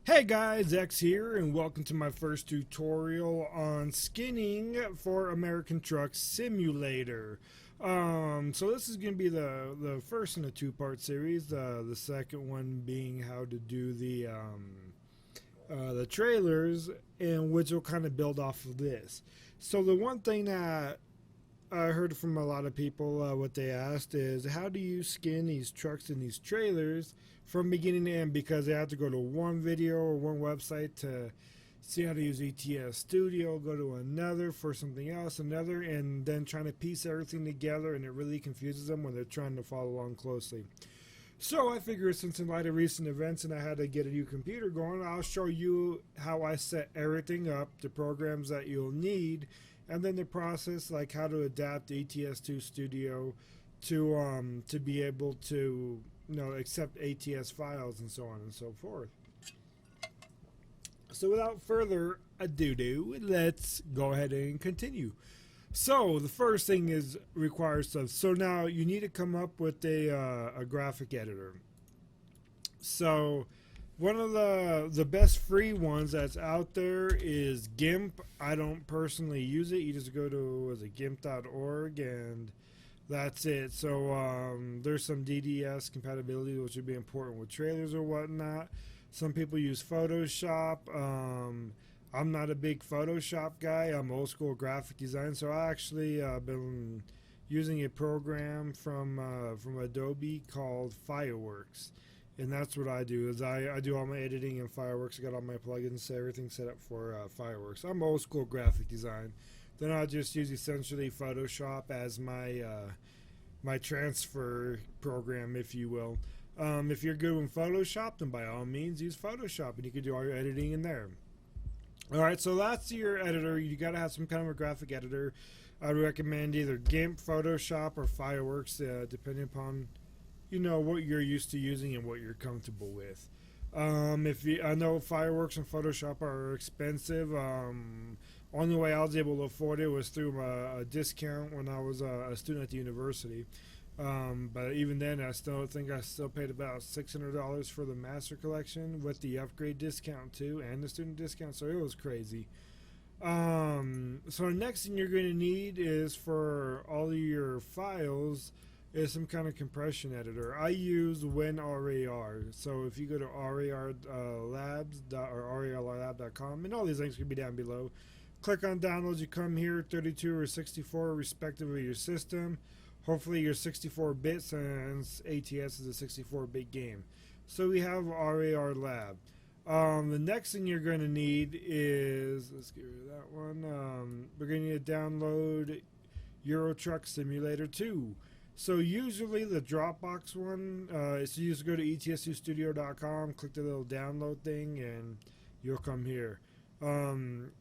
Hey guys, X here, and welcome to my first tutorial on skinning for American Truck Simulator. So this is going to be the first in a two-part series. The second one being how to do the trailers, and which will kind of build off of this. So the one thing that I heard from a lot of people, what they asked is, how do you skin these trucks and these trailers from beginning to end? Because they have to go to one video or one website to see how to use ATS Studio, go to another for something else, another, and then trying to piece everything together, and it really confuses them when they're trying to follow along closely. So I figured, since in light of recent events and I had to get a new computer going, I'll show you how I set everything up, the programs that you'll need, and then the process, like how to adapt ATS2 Studio to be able to accept ATS files and so on and so forth. So without further ado, let's go ahead and continue. So the first thing is requires stuff. So now you need to come up with a graphic editor. So one of the best free ones that's out there is GIMP. I don't personally use it. You just go to gimp.org and that's it. So there's some DDS compatibility, which would be important with trailers or whatnot. Some people use Photoshop. I'm not a big Photoshop guy. I'm old school graphic design, so I actually been using a program from Adobe called Fireworks. And that's what I do, is I do all my editing in Fireworks. I got all my plugins, everything set up for Fireworks. I'm old school graphic design. Then I just use essentially Photoshop as my my transfer program, if you will. If you're good with Photoshop, then by all means use Photoshop, and you can do all your editing in there. Alright, so that's your editor. You got to have some kind of a graphic editor. I would recommend either GIMP, Photoshop, or Fireworks, depending upon what you're used to using and what you're comfortable with. I know Fireworks and Photoshop are expensive. Only way I was able to afford it was through a discount when I was a student at the university. But even then, I still think I still paid about $600 for the master collection with the upgrade discount too, and the student discount. So it was crazy. So the next thing you're going to need is, for all of your files, is some kind of compression editor. I use WinRAR. So if you go to rarlab.com, and all these links will be down below. Click on downloads. You come here, 32 or 64 respectively your system. Hopefully you're 64-bit, since ATS is a 64-bit game. So we have RAR Lab. The next thing you're going to need is, let's get rid of that one. We're going to need to download Euro Truck Simulator 2. So usually the Dropbox one, so you just go to etsstudio.com, click the little download thing, and you'll come here.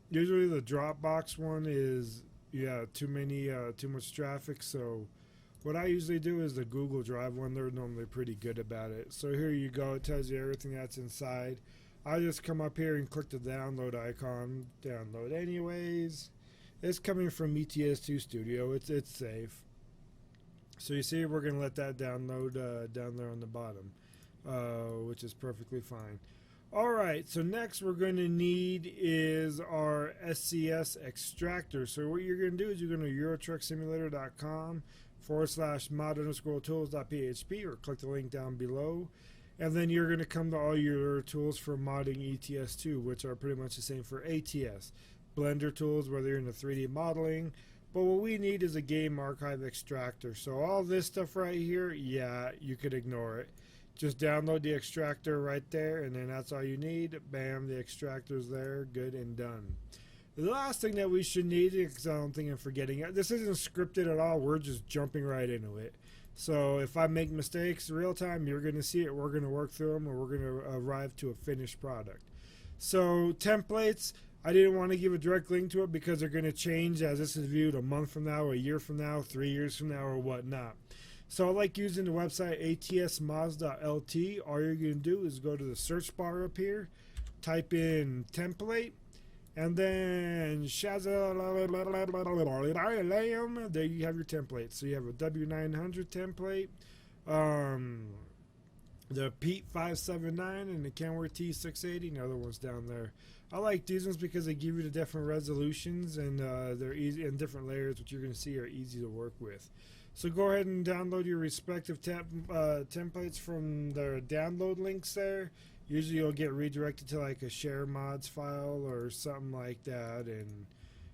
Usually the Dropbox one is too much traffic, so what I usually do is the Google Drive one. They're normally pretty good about it. So here you go. It tells you everything that's inside. I just come up here and click the download icon. Download anyways. It's coming from ATS2 Studio. It's safe. So you see, we're going to let that download down there on the bottom, which is perfectly fine. Alright, so next we're going to need is our SCS extractor. So what you're going to do is you're going to eurotrucksimulator.com/mod_tools.php, or click the link down below. And then you're going to come to all your tools for modding ETS2, which are pretty much the same for ATS. Blender tools, whether you're into 3D modeling. But what we need is a game archive extractor. So all this stuff right here, you could ignore it. Just download the extractor right there, and then that's all you need. Bam, the extractor's there, good and done. The last thing that we should need, because I don't think I'm forgetting it, this isn't scripted at all, we're just jumping right into it. So if I make mistakes real time, you're going to see it, we're going to work through them, and we're going to arrive to a finished product. So templates, I didn't want to give a direct link to it because they're going to change as this is viewed a month from now, a year from now, 3 years from now, or whatnot. So I like using the website atsmods.lt. All you're going to do is go to the search bar up here, type in template, and then there you have your template. So you have a W900 template. the Pete 579 and the Kenworth T680, and the other one's down there. I like these ones because they give you the different resolutions, and they're easy, and different layers, which you're going to see are easy to work with. So go ahead and download your respective templates from the download links there. Usually you'll get redirected to like a share mods file or something like that, and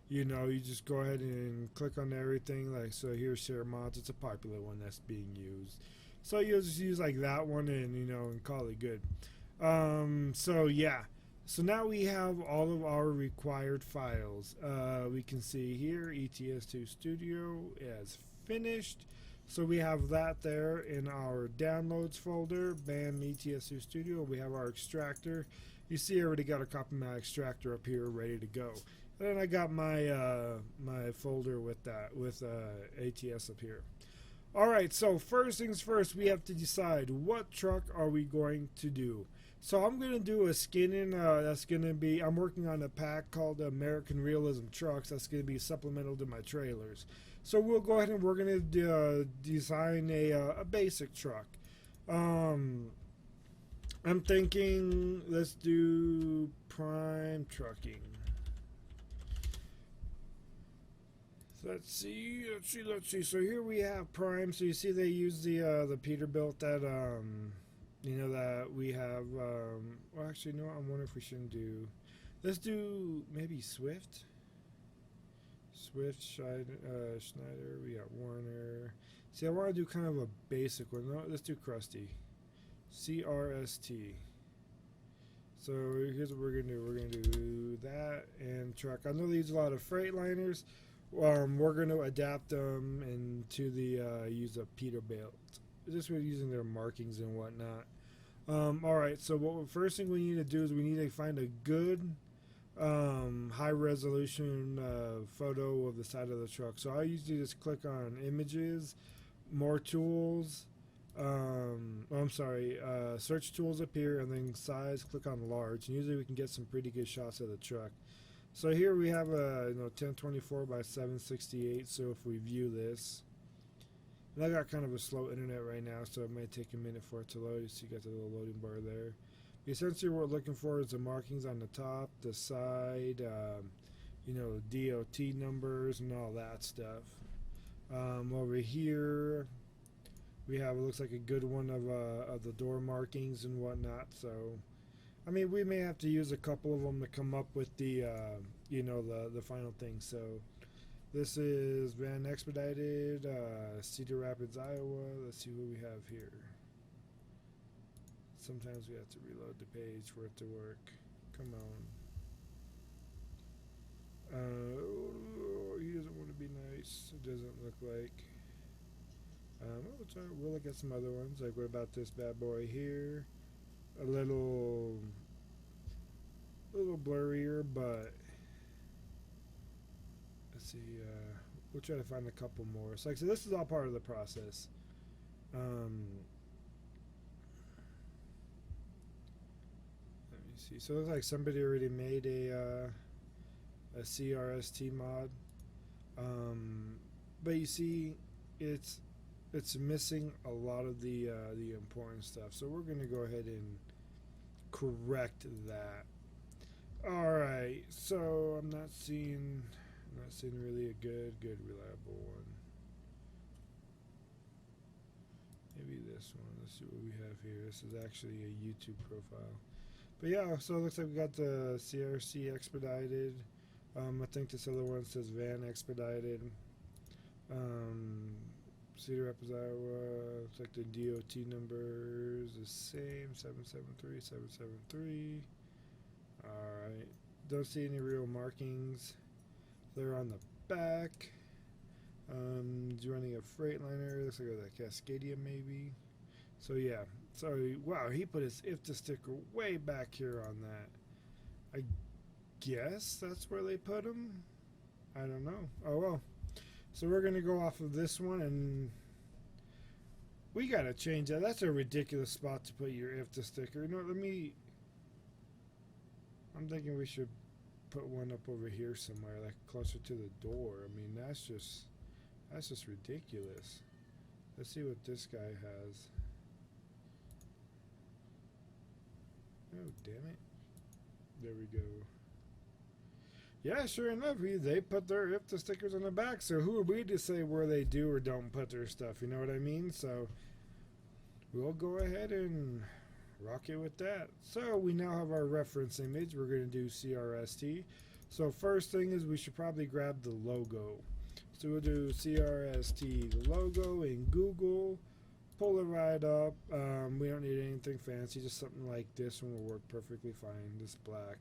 you just go ahead and click on everything. Like, so here's share mods. It's a popular one that's being used. So you'll just use like that one, and and call it good. So yeah. So now we have all of our required files. We can see here ATS Studio is finished. So we have that there in our downloads folder. Bam, ATS Studio. We have our extractor. You see I already got a copy of my extractor up here ready to go. And then I got my my folder with that, with ATS up here. Alright, so first things first, we have to decide what truck are we going to do. So I'm going to do a skinning, that's going to be, I'm working on a pack called American Realism Trucks. That's going to be supplemental to my trailers. So we'll go ahead and we're going to design a basic truck. I'm thinking let's do Prime Trucking. Let's see. So here we have Prime. So you see they use the Peterbilt that that we have. Well, actually, no. I wonder if we shouldn't do. Let's do maybe Swift. Schneider. We got Warner. See, I want to do kind of a basic one. No, let's do Krusty. CRST. So here's what we're gonna do. We're gonna do that and truck. I know they use a lot of Freightliners. We're going to adapt them into the use of Peterbilt. Just we're using their markings and whatnot. Alright, so first thing we need to do is we need to find a good high resolution photo of the side of the truck. So I usually just click on images, more tools, search tools up here, and then size, click on large. And usually we can get some pretty good shots of the truck. So here we have a 1024 by 768. So if we view this, and I got kind of a slow internet right now, so it might take a minute for it to load. You see, you got the little loading bar there. Essentially, what we're looking for is the markings on the top, the side, DOT numbers and all that stuff. Over here, we have, it looks like a good one of the door markings and whatnot. So I mean, we may have to use a couple of them to come up with the, the final thing. So this is Van Expedited, Cedar Rapids, Iowa. Let's see what we have here. Sometimes we have to reload the page for it to work. Come on. He doesn't want to be nice. It doesn't look like. We'll look at some other ones. Like, what about this bad boy here? A little blurrier, but let's see. We'll try to find a couple more. So, like I said, this is all part of the process. Let me see. So it looks like somebody already made a CRST mod, but you see, it's missing a lot of the important stuff. So we're gonna go ahead and correct that. All right. So I'm not seeing really a good reliable one. Maybe this one. Let's see what we have here. This is actually a YouTube profile. But yeah, so it looks like we got the CRC expedited. I think this other one says Van expedited. Cedar Rapids, Iowa. Looks like the DOT number is the same, 773, 773. Alright. Don't see any real markings. They're on the back. He's running a Freightliner. Looks like a Cascadia maybe. So yeah. Sorry. Wow, he put his IFTA sticker way back here on that. I guess that's where they put him. I don't know. Oh well. So we're going to go off of this one, and we got to change that. That's a ridiculous spot to put your IFTA sticker. I'm thinking we should put one up over here somewhere, like closer to the door. I mean, that's just ridiculous. Let's see what this guy has. Oh, damn it. There we go. Yeah, sure enough, they put their IFTA stickers on the back, so who are we to say where they do or don't put their stuff, you know what I mean? So we'll go ahead and rock it with that. So we now have our reference image. We're going to do CRST. So first thing is we should probably grab the logo. So we'll do CRST logo in Google, pull it right up. We don't need anything fancy, just something like this one will work perfectly fine, this black.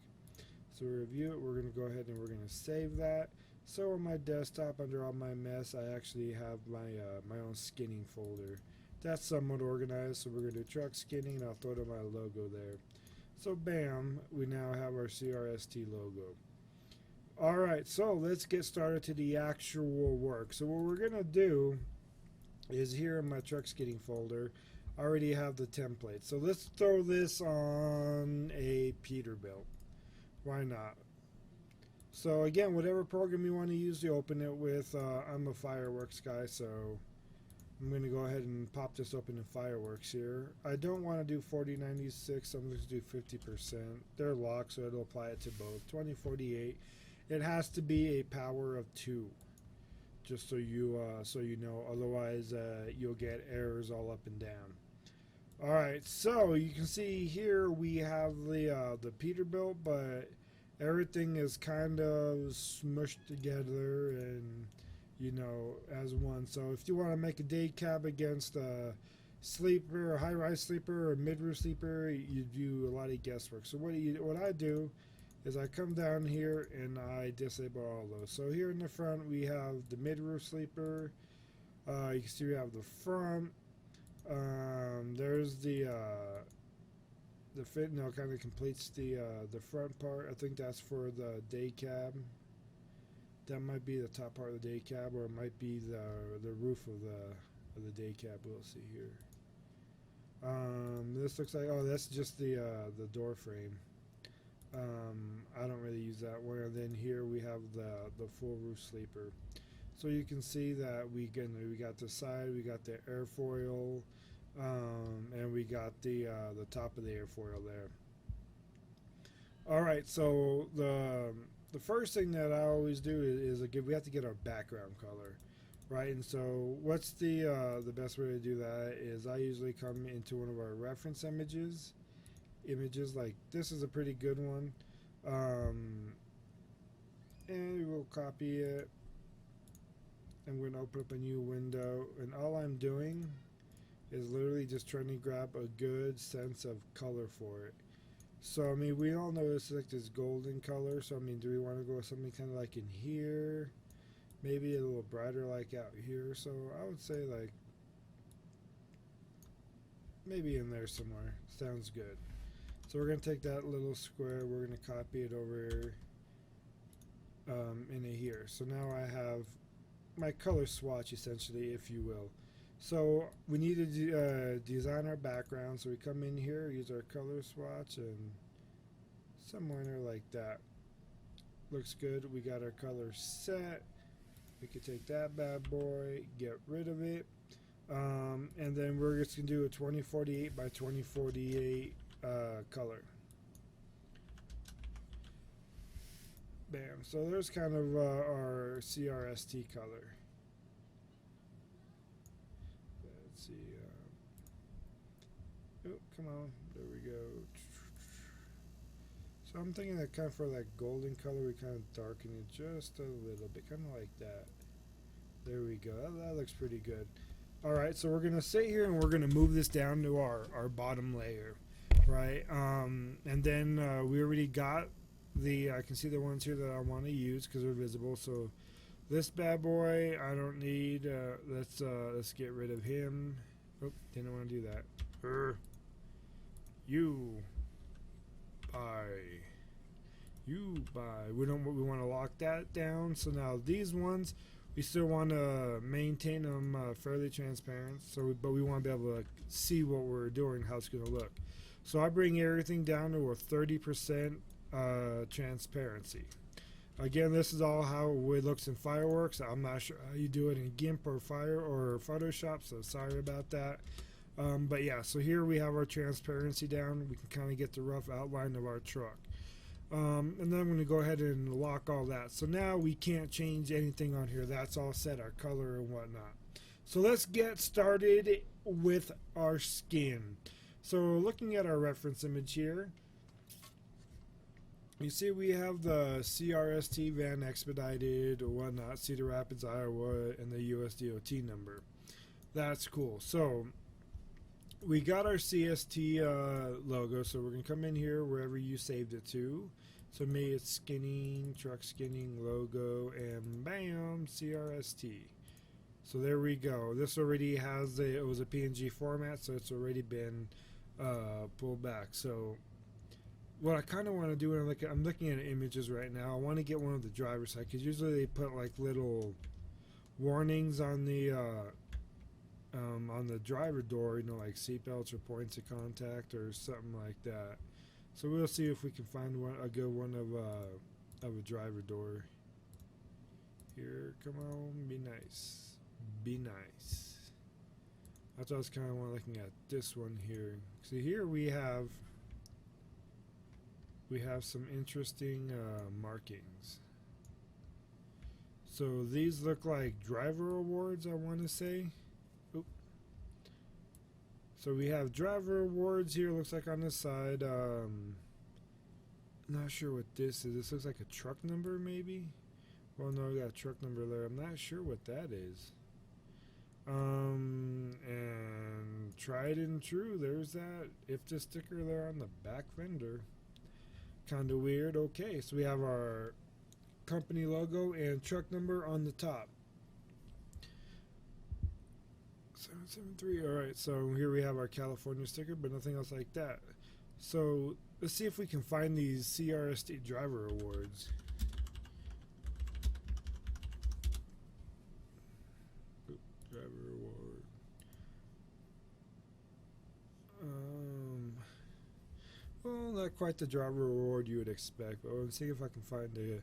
So review it, we're going to go ahead and we're going to save that. So on my desktop under all my mess, I actually have my own skinning folder. That's somewhat organized, so we're going to do truck skinning and I'll throw to my logo there. So bam, we now have our CRST logo. Alright, so let's get started to the actual work. So what we're going to do is here in my truck skinning folder, I already have the template. So let's throw this on a Peterbilt. Why not? So again, whatever program you want to use to open it with, I'm a Fireworks guy, so I'm going to go ahead and pop this open in Fireworks here. I don't want to do 4096, I'm going to do 50%. They're locked, so it'll apply it to both. 2048. It has to be a power of 2, just so you know. Otherwise, you'll get errors all up and down. All right, so you can see here we have the Peterbilt, but everything is kind of smushed together and, you know, as one. So if you want to make a day cab against a sleeper, a high-rise sleeper, or a mid-roof sleeper, you do a lot of guesswork. So what I do is I come down here and I disable all those. So here in the front we have the mid-roof sleeper. You can see we have the front. There's the fit, no, kind of completes the front part. I think that's for the day cab. That might be the top part of the day cab, or it might be the roof of the day cab. We'll see here. This looks like, oh, that's just the door frame. I don't really use that one. And then here we have the full roof sleeper. So you can see that we got the side, we got the airfoil, and we got the top of the airfoil there. All right, so the first thing that I always do is we have to get our background color, right? And so what's the best way to do that is I usually come into one of our reference images like this is a pretty good one, and we'll copy it. I'm going to open up a new window, and all I'm doing is literally just trying to grab a good sense of color for it. So I mean, we all know it's like this golden color, so I mean, do we want to go with something kind of like in here, maybe a little brighter like out here? So I would say like maybe in there somewhere. Sounds good. So we're going to take that little square, we're going to copy it over into here. So now I have my color swatch, essentially, if you will. So we need to design our background. So we come in here, use our color swatch, and somewhere in there like that. Looks good. We got our color set. We could take that bad boy, get rid of it, and then we're just gonna do a 2048 by 2048 color. Bam. So there's kind of our CRST color. Let's see. Oh, come on. There we go. So I'm thinking that kind of for that golden color, we kind of darken it just a little bit, kind of like that. There we go. That looks pretty good. All right, so we're gonna sit here and we're gonna move this down to our bottom layer, right? And then we already got I can see the ones here that I want to use because they're visible. So this bad boy I don't need. Let's get rid of him. Oh, didn't want to do that. You buy. We want to lock that down. So now these ones, we still want to maintain them fairly transparent. But we want to be able to see what we're doing, how it's going to look. So I bring everything down to a 30% transparency. Again, this is all how it looks in Fireworks. I'm not sure how you do it in GIMP or Photoshop, so sorry about that. But yeah, so here we have our transparency down. We can kind of get the rough outline of our truck. And then I'm going to go ahead and lock all that. So now we can't change anything on here. That's all set, our color and whatnot. So let's get started with our skin. So looking at our reference image here, you see we have the CRST van expedited or whatnot, Cedar Rapids, Iowa, and the USDOT number. That's cool. So we got our CST logo, so we're going to come in here wherever you saved it to. So me, it's skinning, truck skinning, logo, and bam, CRST. So there we go. This already has it was a PNG format, so it's already been pulled back. So what I kind of want to do when I'm looking at images right now, I want to get one of the driver's side, because usually they put like little warnings on the driver door, you know, like seatbelts or points of contact or something like that. So we'll see if we can find a good one of a driver door. Here, come on, be nice, be nice. That's what I was kind of looking at this one here. See, here we have some interesting markings. So these look like driver awards, I want to say. Oop. So we have driver awards here, looks like on this side. Not sure what this is. This looks like a truck number maybe? Well, no, we got a truck number there. I'm not sure what that is. And tried and true, there's that IFTA sticker there on the back fender. Kind of weird. Okay, so we have our company logo and truck number on the top. 773. Alright, so here we have our California sticker, but nothing else like that. So let's see if we can find these CRST driver awards. Driver award. Well, not quite the driver award you would expect, but let's see if I can find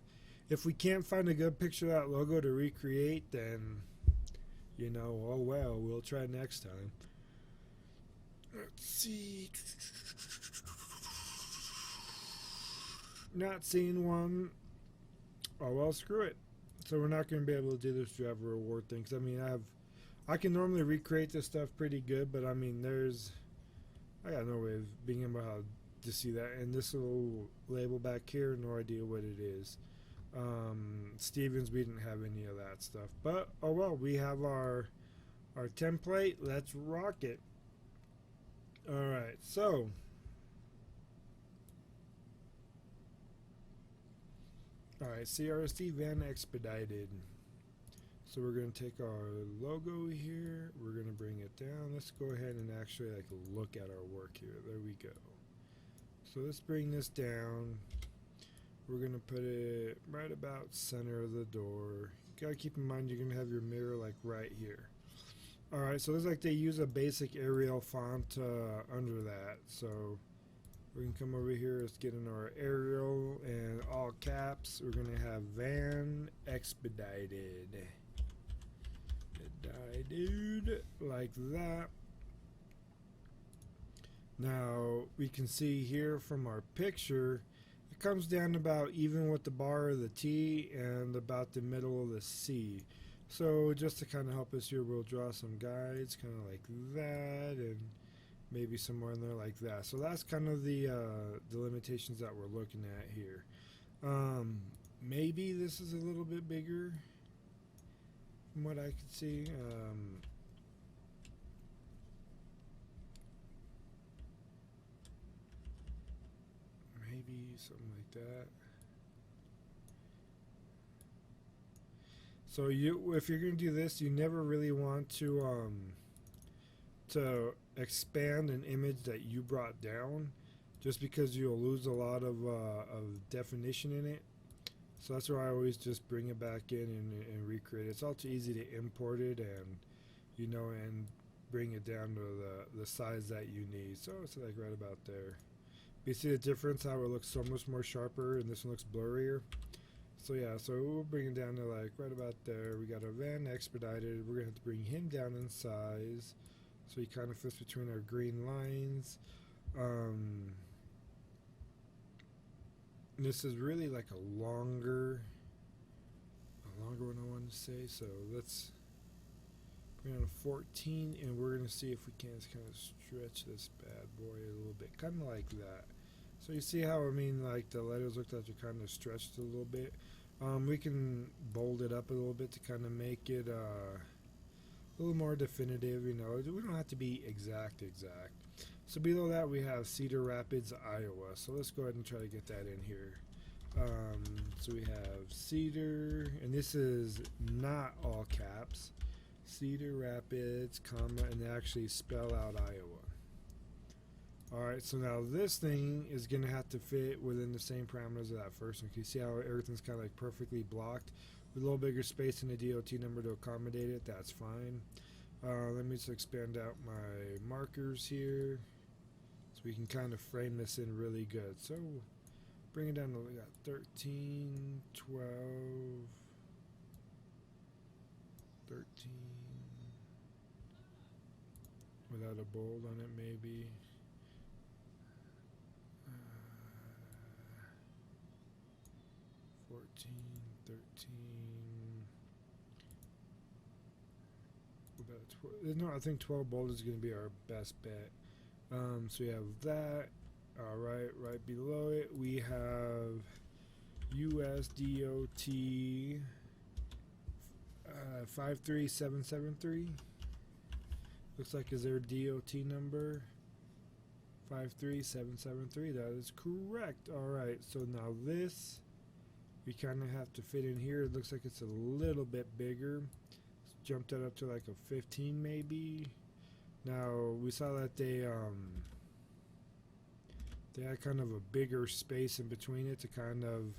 if we can't find a good picture of that logo to recreate, then, you know, oh well, we'll try next time. Let's see. Not seeing one. Oh well, screw it. So we're not going to be able to do this driver award thing, 'cause I mean, I can normally recreate this stuff pretty good, but I mean, I got no way of being able to see that. And this little label back here, no idea what it is. Stevens, we didn't have any of that stuff, but oh well, we have our template. Let's rock it. Alright, so alright, CRST van expedited. So we're going to take our logo here, we're going to bring it down. Let's go ahead and actually like look at our work here. There we go. So let's bring this down. We're going to put it right about center of the door. You got to keep in mind you're going to have your mirror like right here. Alright, so it looks like they use a basic Arial font under that. So we can come over here, let's get in our Arial and all caps. We're going to have van expedited. Dude, like that. Now we can see here from our picture, it comes down about even with the bar of the T and about the middle of the C. So just to kind of help us here, we'll draw some guides kind of like that, and maybe somewhere in there like that. So that's kind of the limitations that we're looking at here. Maybe this is a little bit bigger from what I could see. Maybe something like that. So if you're going to do this, you never really want to expand an image that you brought down, just because you'll lose a lot of definition in it. So that's why I always just bring it back in and recreate it. It's all too easy to import it and, you know, and bring it down to the size that you need. So it's like right about there. You see the difference, how it looks so much more sharper and this one looks blurrier. So yeah, so we'll bring it down to like right about there. We got our van expedited. We're gonna have to bring him down in size. So he kind of fits between our green lines. This is really like a longer one I wanted to say. So let's bring on a 14, and we're gonna see if we can kind of stretch this bad boy a little bit, kind of like that. So you see how, I mean, like the letters look like they're kind of stretched a little bit. We can bold it up a little bit to kind of make it a little more definitive, you know. We don't have to be exact. So below that we have Cedar Rapids, Iowa. So let's go ahead and try to get that in here. So we have Cedar, and this is not all caps. Cedar Rapids, comma, and they actually spell out Iowa. Alright, so now this thing is going to have to fit within the same parameters of that first one. Can you see how everything's kind of like perfectly blocked? With a little bigger space in the DOT number to accommodate it, that's fine. Let me just expand out my markers here so we can kind of frame this in really good. So bring it down to, we got 13, 12, 13, without a bold on it maybe. 14, 13, about 12. No, I think 12 bold is going to be our best bet. So we have that. Alright, right below it we have US DOT 53773. Looks like is their DOT number. 53773. That is correct. Alright, so now this we kind of have to fit in here. It looks like it's a little bit bigger. Let's jump that up to like a 15 maybe. Now we saw that they had kind of a bigger space in between it to kind of,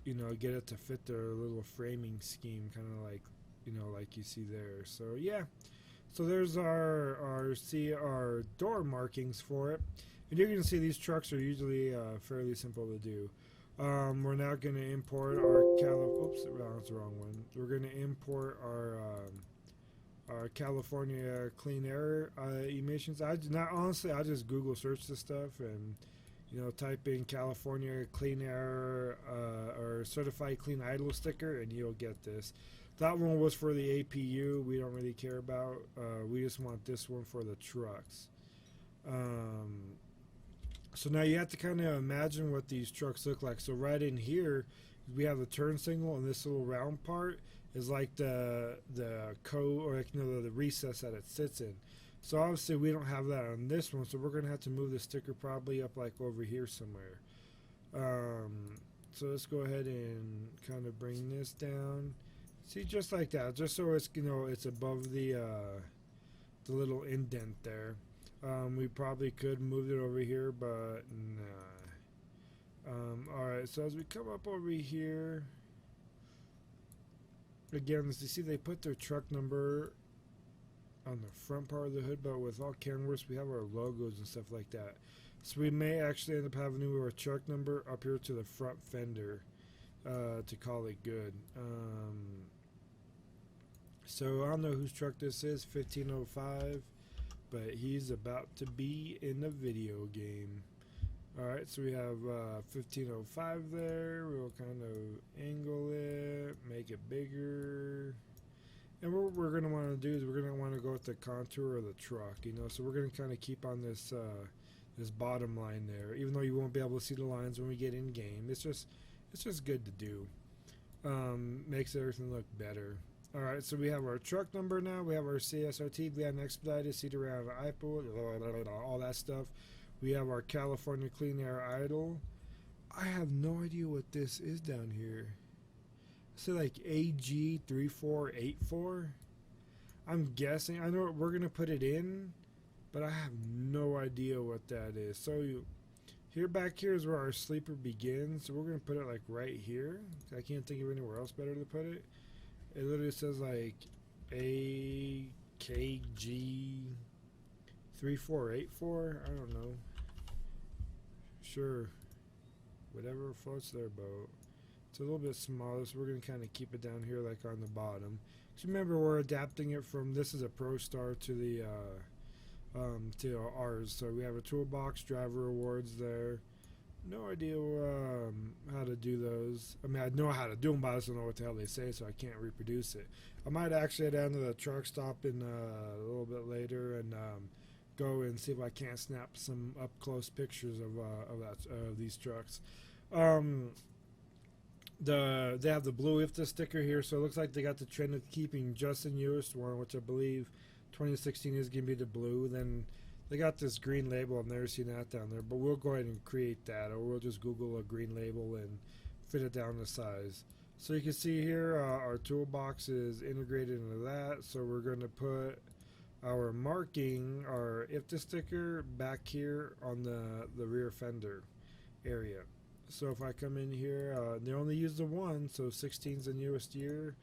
you know, get it to fit their little framing scheme, kind of like, you know, like you see there. So yeah, so there's our door markings for it, and you're gonna see these trucks are usually fairly simple to do. We're now going to import our oops, that's the wrong one. We're going to import our California clean air emissions. I just Google search this stuff and, you know, type in California clean air or certified clean idle sticker, and you'll get this. That one was for the APU. We don't really care about. We just want this one for the trucks. So now you have to kind of imagine what these trucks look like. So right in here, we have the turn signal, and this little round part is like the code, or like, you know, the recess that it sits in. So obviously we don't have that on this one, so we're going to have to move the sticker probably up like over here somewhere. So let's go ahead and kind of bring this down. See, just like that, just so it's, you know, it's above the little indent there. We probably could move it over here, but nah. Alright, so as we come up over here, again, as you see, they put their truck number on the front part of the hood, but with all Kenworths, we have our logos and stuff like that. So we may actually end up having to move our truck number up here to the front fender to call it good. So I don't know whose truck this is, 1505. But he's about to be in the video game. Alright, so we have 1505 there. We'll kind of angle it, make it bigger. And what we're going to want to do is we're going to want to go with the contour of the truck, you know. So we're going to kind of keep on this this bottom line there, even though you won't be able to see the lines when we get in game. It's just good to do. Makes everything look better. Alright, so we have our truck number now, we have our CSRT, we have an expedited, Cedar Rapids, IPO, all that stuff. We have our California Clean Air Idle. I have no idea what this is down here. Is it like AG3484? I'm guessing, I know we're going to put it in, but I have no idea what that is. So back here is where our sleeper begins, so we're going to put it like right here. I can't think of anywhere else better to put it. It literally says like AKG3484. I don't know. Sure. Whatever floats their boat. It's a little bit smaller, so we're going to kind of keep it down here like on the bottom. So remember, we're adapting it from, this is a Pro Star to the to ours. So we have a toolbox, driver awards there. No idea how to do those. I mean, I know how to do them, but I just don't know what the hell they say, so I can't reproduce it. I might actually head down to the truck stop in a little bit later and go and see if I can't snap some up close pictures of these trucks. They have the blue IFTA sticker here, so it looks like they got the trend of keeping just the newest one, which I believe 2016 is going to be the blue. Then they got this green label. I've never seen that down there, but we'll go ahead and create that, or we'll just Google a green label and fit it down to size. So you can see here our toolbox is integrated into that, so we're going to put our marking, our IFTA sticker, back here on the rear fender area. So if I come in here, they only use the one, so 16's the newest year.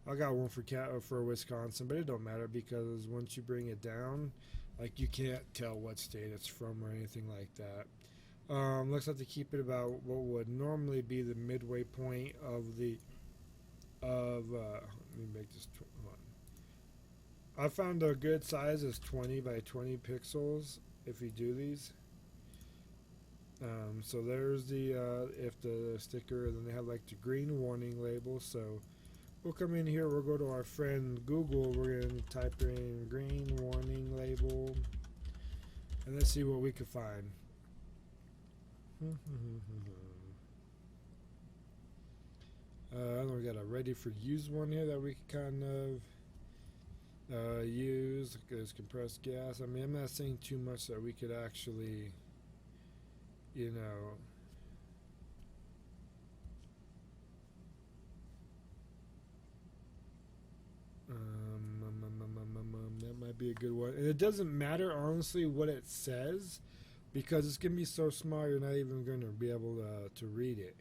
I got one for Wisconsin, but it don't matter because once you bring it down, like, you can't tell what state it's from or anything like that. Looks like to keep it about what would normally be the midway point of the let me make this one. I found a good size is 20 by 20 pixels if you do these. So there's the if the sticker, and then they have like the green warning label. So we'll come in here, we'll go to our friend Google, we're going to type in green warning label, and let's see what we can find. We got a ready for use one here that we can kind of use. There's compressed gas. I mean, I'm not saying too much that we could actually, you know, that might be a good one. And it doesn't matter, honestly, what it says, because it's going to be so small you're not even going to be able to read it.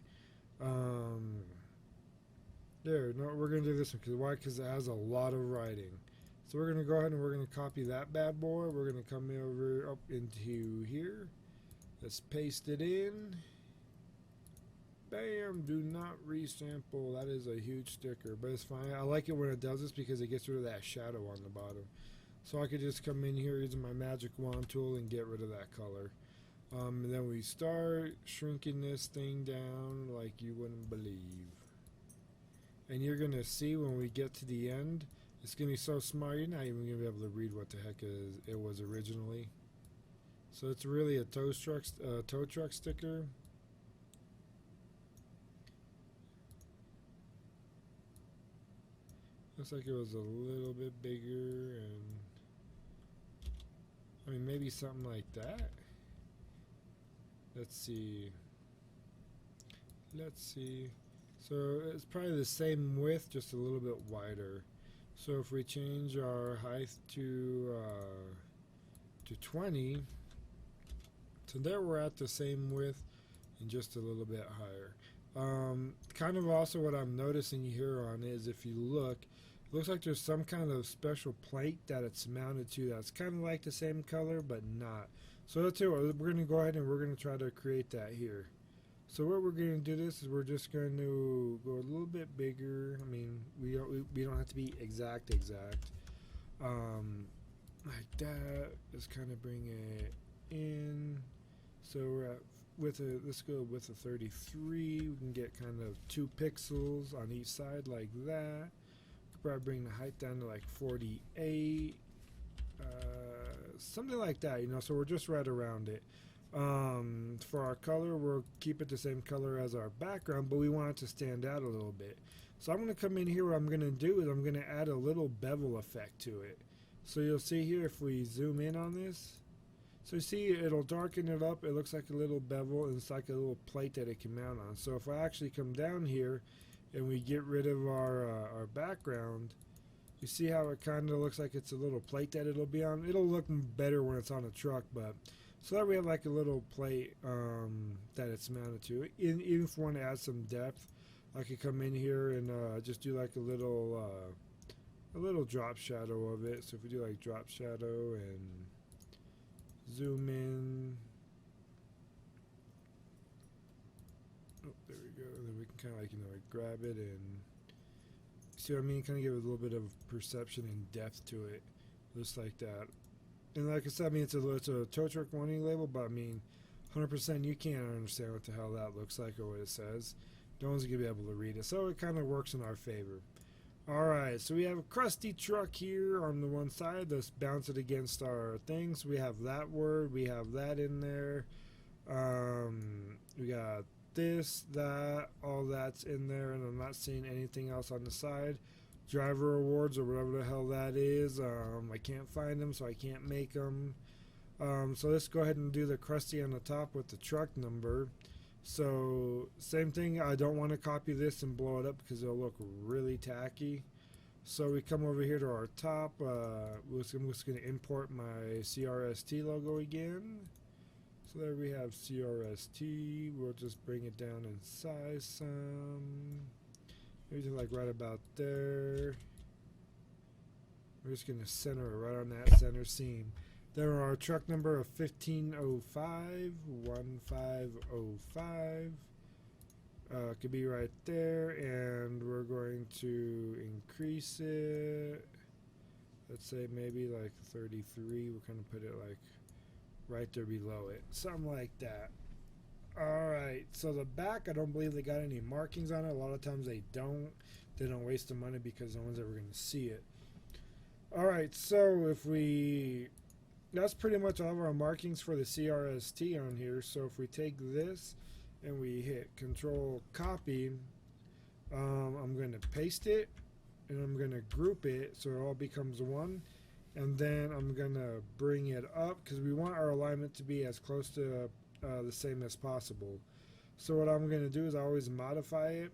There, no, we're going to do this one. Cause why? Because it has a lot of writing. So we're going to go ahead and we're going to copy that bad boy. We're going to come over up into here. Let's paste it in. Bam! Do not resample. That is a huge sticker, but it's fine. I like it when it does this because it gets rid of that shadow on the bottom. So I could just come in here using my magic wand tool and get rid of that color. And then we start shrinking this thing down like you wouldn't believe. And you're going to see when we get to the end, it's going to be so small you're not even going to be able to read what the heck it was originally. So it's really a tow truck sticker. Looks like it was a little bit bigger, and I mean, maybe something like that. Let's see. So it's probably the same width, just a little bit wider. So if we change our height to 20, so there we're at the same width and just a little bit higher. Kind of also what I'm noticing here on is, if you look, it looks like there's some kind of special plate that it's mounted to that's kind of like the same color but not. So let's do it. We're going to go ahead and we're going to try to create that here. So what we're going to do this is we're just going to go a little bit bigger. I mean, we don't have to be exact. Like that. Just kind of bring it in. So we're at let's go with a 33. We can get kind of 2 pixels on each side like that. Probably bring the height down to like 48, something like that, you know. So we're just right around it. For our color, we'll keep it the same color as our background, but we want it to stand out a little bit. So I'm going to come in here. What I'm going to do is I'm going to add a little bevel effect to it. So you'll see here, if we zoom in on this, so you see it'll darken it up. It looks like a little bevel, and it's like a little plate that it can mount on. So if I actually come down here and we get rid of our background, you see how it kind of looks like it's a little plate that it'll be on. It'll look better when it's on a truck, but so that we have like a little plate that it's mounted to. Even if we want to add some depth, I could come in here and just do like a little drop shadow of it. So if we do like drop shadow and zoom in, oh, there we go. And then we can kind of like, you know, like grab it and See what I mean? Kind of give it a little bit of perception and depth to it, just like that. And like I said, I mean, it's a tow truck warning label, but I mean, 100% you can't understand what the hell that looks like or what it says. No one's going to be able to read it, so it kind of works in our favor. Alright, so we have a crusty truck here on the one side. Let's bounce it against our things. We have that word, we have that in there. We got this, that, all that's in there, and I'm not seeing anything else on the side. Driver awards or whatever the hell that is. I can't find them, so I can't make them. So let's go ahead and do the crusty on the top with the truck number. So same thing, I don't want to copy this and blow it up because it'll look really tacky. So we come over here to our top. I'm just going to import my CRST logo again. So there we have CRST. We'll just bring it down in size some. Maybe like right about there. We're just going to center it right on that center seam. Then our truck number of 1505, 1505. Could be right there, and we're going to increase it. Let's say maybe like 33. We'll kind of put it like right there below it, something like that. Alright, so the back, I don't believe they got any markings on it. A lot of times they don't. They don't waste the money because no one's ever going to see it. Alright, so if we... That's pretty much all of our markings for the CRST on here. So if we take this and we hit Control Copy, I'm going to paste it and I'm going to group it so it all becomes one. And then I'm going to bring it up because we want our alignment to be as close to the same as possible. So what I'm going to do is I always modify it.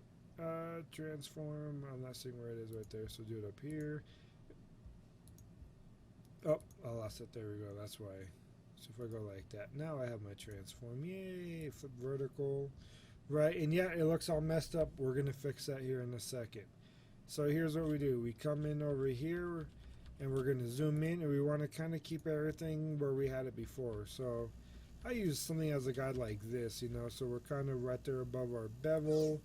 Transform, I'm not seeing where it is right there, so do it up here. Oh, I lost it. There we go. That's why. So if I go like that, now I have my transform. Yay! Flip vertical. Right, and yeah, it looks all messed up. We're going to fix that here in a second. So here's what we do. We come in over here, and we're going to zoom in, and we want to kind of keep everything where we had it before. So I use something as a guide like this, you know, so we're kind of right there above our bevel.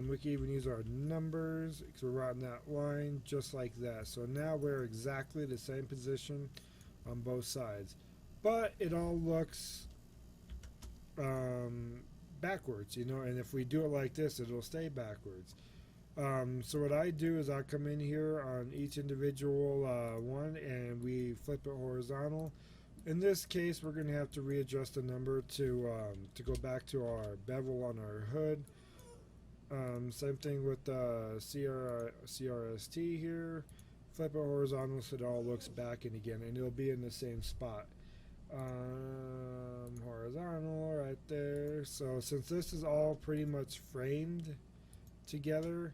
We can even use our numbers because we're right in that line just like that. So now we're exactly the same position on both sides, but it all looks backwards, you know, and if we do it like this, it'll stay backwards. So what I do is I come in here on each individual one and we flip it horizontal. In this case, we're going to have to readjust the number to go back to our bevel on our hood. Same thing with the CRST here. Flip it horizontal so it all looks back in again, and it'll be in the same spot. Horizontal right there. So since this is all pretty much framed together,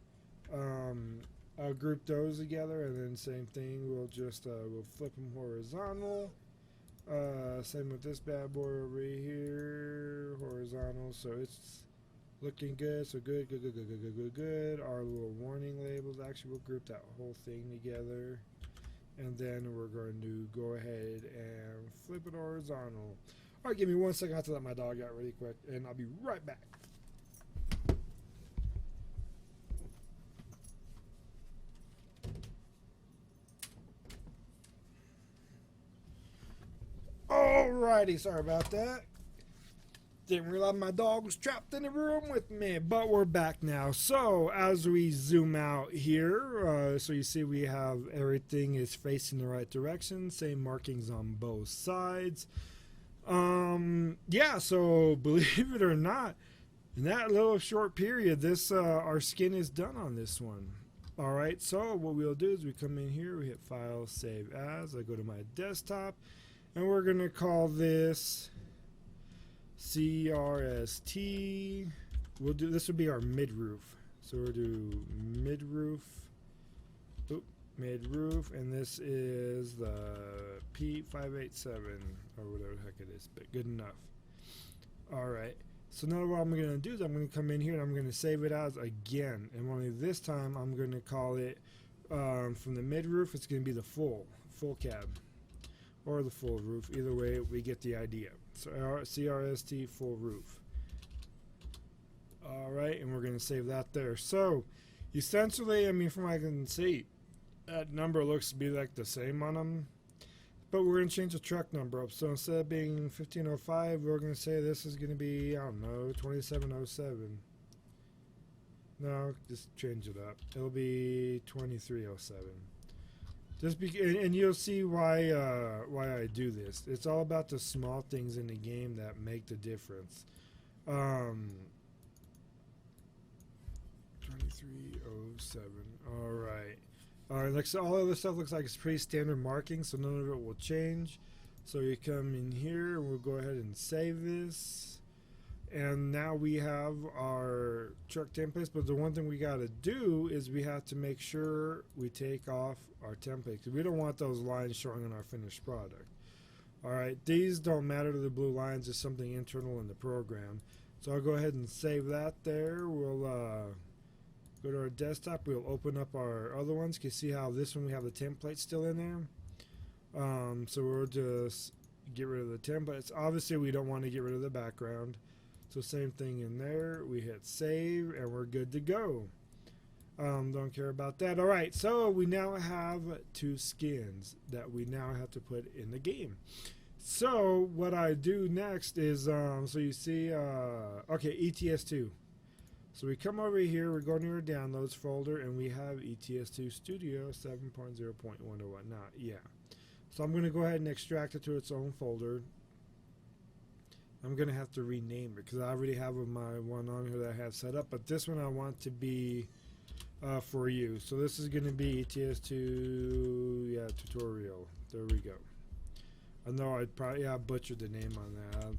I'll group those together, and then same thing. We'll just we'll flip them horizontal. Same with this bad boy over here, horizontal. So it's looking good, so good. Our little warning labels, actually we'll group that whole thing together. And then we're going to go ahead and flip it horizontal. Alright, give me 1 second. I have to let my dog out really quick, and I'll be right back. Alrighty, sorry about that. Didn't realize my dog was trapped in the room with me, but we're back now. So as we zoom out here, so you see we have everything is facing the right direction, same markings on both sides. Yeah, so believe it or not, in that little short period, this our skin is done on this one. Alright, so what we'll do is we come in here, we hit File, Save As. I go to my desktop, and we're going to call this CRST. We'll do, this would be our mid-roof. So we'll do mid-roof. Mid-roof, and this is the P587 or whatever the heck it is, but good enough. Alright, so now what I'm going to do is I'm going to come in here and I'm going to save it as again, and only this time I'm going to call it from the mid-roof, it's going to be the full cab or the full roof. Either way, we get the idea. So CRST full roof. Alright, and we're going to save that there. So Essentially, I mean, from what I can see, that number looks to be like the same on them. But we're going to change the truck number up. So instead of being 1505, we're going to say this is going to be, I don't know, 2707. No, just change it up. It'll be 2307. Just and you'll see why I do this. It's all about the small things in the game that make the difference. 2307. All right. All right. Like, so all other stuff looks like it's pretty standard marking, so none of it will change. So you come in here, and we'll go ahead and save this. And now we have our truck templates, but the one thing we got to do is we have to make sure we take off our template, because we don't want those lines showing on our finished product. Alright, these don't matter to the blue lines, it's something internal in the program. So I'll go ahead and save that there. We'll go to our desktop, we'll open up our other ones. You can see how this one we have the template still in there. So we'll just get rid of the templates. Obviously we don't want to get rid of the background. So same thing in there. We hit save and we're good to go. Don't care about that. All right, so we now have 2 skins that we now have to put in the game. So what I do next is, so you see, okay, ATS2. So we come over here, we go to our downloads folder, and we have ATS2 Studio 7.0.101. Now, yeah. So I'm going to go ahead and extract it to its own folder. I'm going to have to rename it because I already have my one on here that I have set up, but this one I want to be for you. So this is going to be ATS2, yeah, tutorial. There we go. I know I probably butchered the name on that. I'm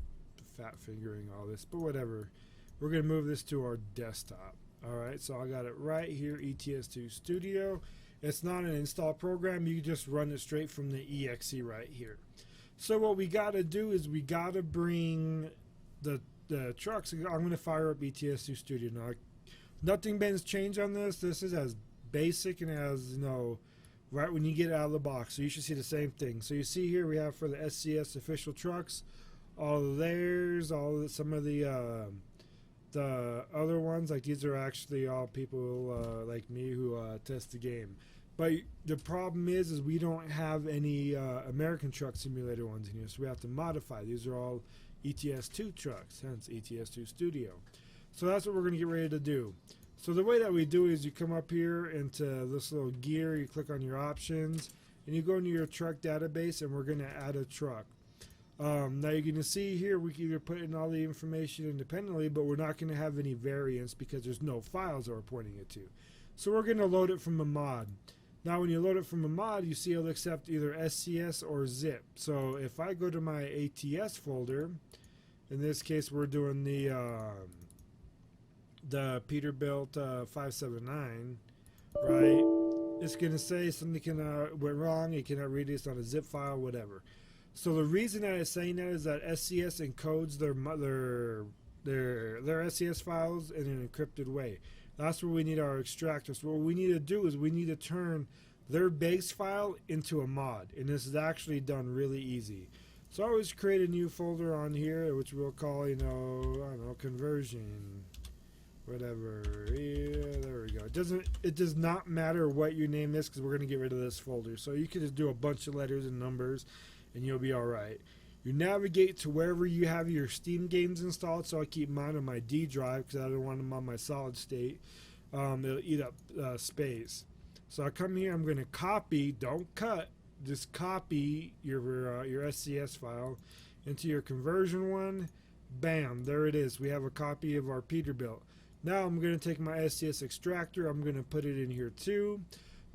fat fingering all this, but whatever. We're going to move this to our desktop. All right, so I got it right here, ATS2 Studio. It's not an install program. You just run it straight from the exe right here. So what we got to do is we got to bring the trucks. I'm going to fire up ATS2 Studio now. Nothing been changed on this. This is as basic and as, you know, right when you get out of the box. So you should see the same thing. So you see here we have for the SCS official trucks, all of theirs, some of the other ones. Like these are actually all people like me who test the game. But the problem is we don't have any American Truck Simulator ones in here, so we have to modify. These are all ETS2 trucks, hence ETS2 Studio. So that's what we're going to get ready to do. So the way that we do is you come up here into this little gear, you click on your options, and you go into your truck database, and we're going to add a truck. Now you're going to see here we can either put in all the information independently, but we're not going to have any variants because there's no files that we're pointing it to. So we're going to load it from a mod. Now when you load it from a mod, you see it'll accept either SCS or zip. So if I go to my ATS folder, in this case we're doing the Peterbilt 579, right? It's going to say something went wrong, it cannot read it, it's not a zip file, whatever. So the reason that it's saying that is that SCS encodes their SCS files in an encrypted way. That's where we need our extractor. So what we need to do is we need to turn their base file into a mod, and this is actually done really easy. So I always create a new folder on here, which we'll call, you know, I don't know, conversion, whatever. Yeah, there we go. It does not matter what you name this because we're going to get rid of this folder. So you can just do a bunch of letters and numbers, and you'll be all right. You navigate to wherever you have your Steam games installed, so I keep mine on my D drive because I don't want them on my solid state. It'll eat up space. So I come here, I'm going to copy, don't cut, just copy your SCS file into your conversion one. Bam, there it is. We have a copy of our Peterbilt. Now I'm going to take my SCS extractor, I'm going to put it in here too.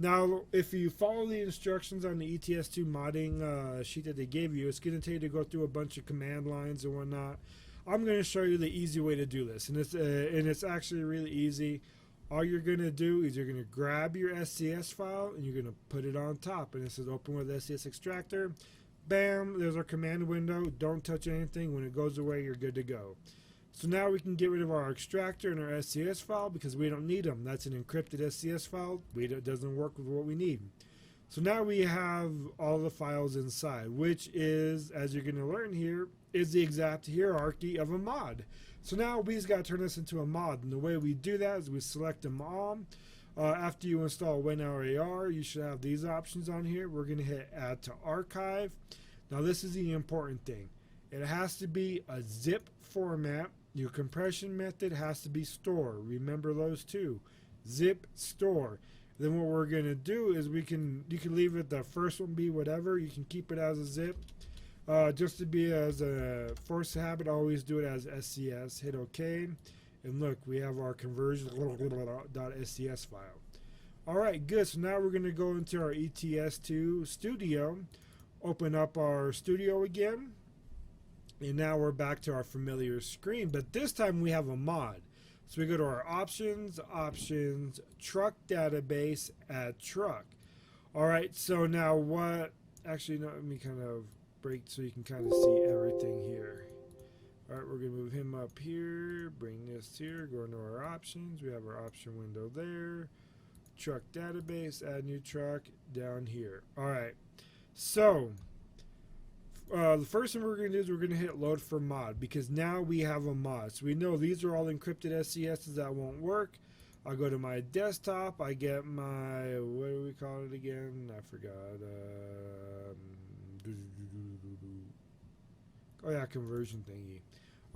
Now, if you follow the instructions on the ETS2 modding sheet that they gave you, it's going to tell you to go through a bunch of command lines and whatnot. I'm going to show you the easy way to do this, and it's actually really easy. All you're going to do is you're going to grab your SCS file and you're going to put it on top, and it says open with SCS extractor. Bam, there's our command window. Don't touch anything. When it goes away, you're good to go. So now we can get rid of our extractor and our SCS file because we don't need them. That's an encrypted SCS file. It doesn't work with what we need. So now we have all the files inside, which is, as you're going to learn here, is the exact hierarchy of a mod. So now we just got to turn this into a mod. And the way we do that is we select them all. After you install WinRAR, you should have these options on here. We're going to hit Add to Archive. Now this is the important thing. It has to be a zip format. Your compression method has to be store. Remember those two. Zip, store. Then what we're going to do is you can leave it, the first one be whatever. You can keep it as a zip. Just to be as a force habit, always do it as SCS. Hit OK. And look, we have our conversion.scs file. Alright, good. So now we're going to go into our ATS2 Studio. Open up our Studio again. And now we're back to our familiar screen. But this time we have a mod. So we go to our options, truck database, add truck. Alright, so now what... Actually, no, let me kind of break so you can kind of see everything here. Alright, we're going to move him up here, bring this here, go into our options. We have our option window there. Truck database, add new truck down here. Alright, so the first thing we're going to do is we're going to hit load for mod because now we have a mod. So we know these are all encrypted SCSs that won't work. I'll go to my desktop. I get my, what do we call it again? I forgot. Oh yeah, conversion thingy.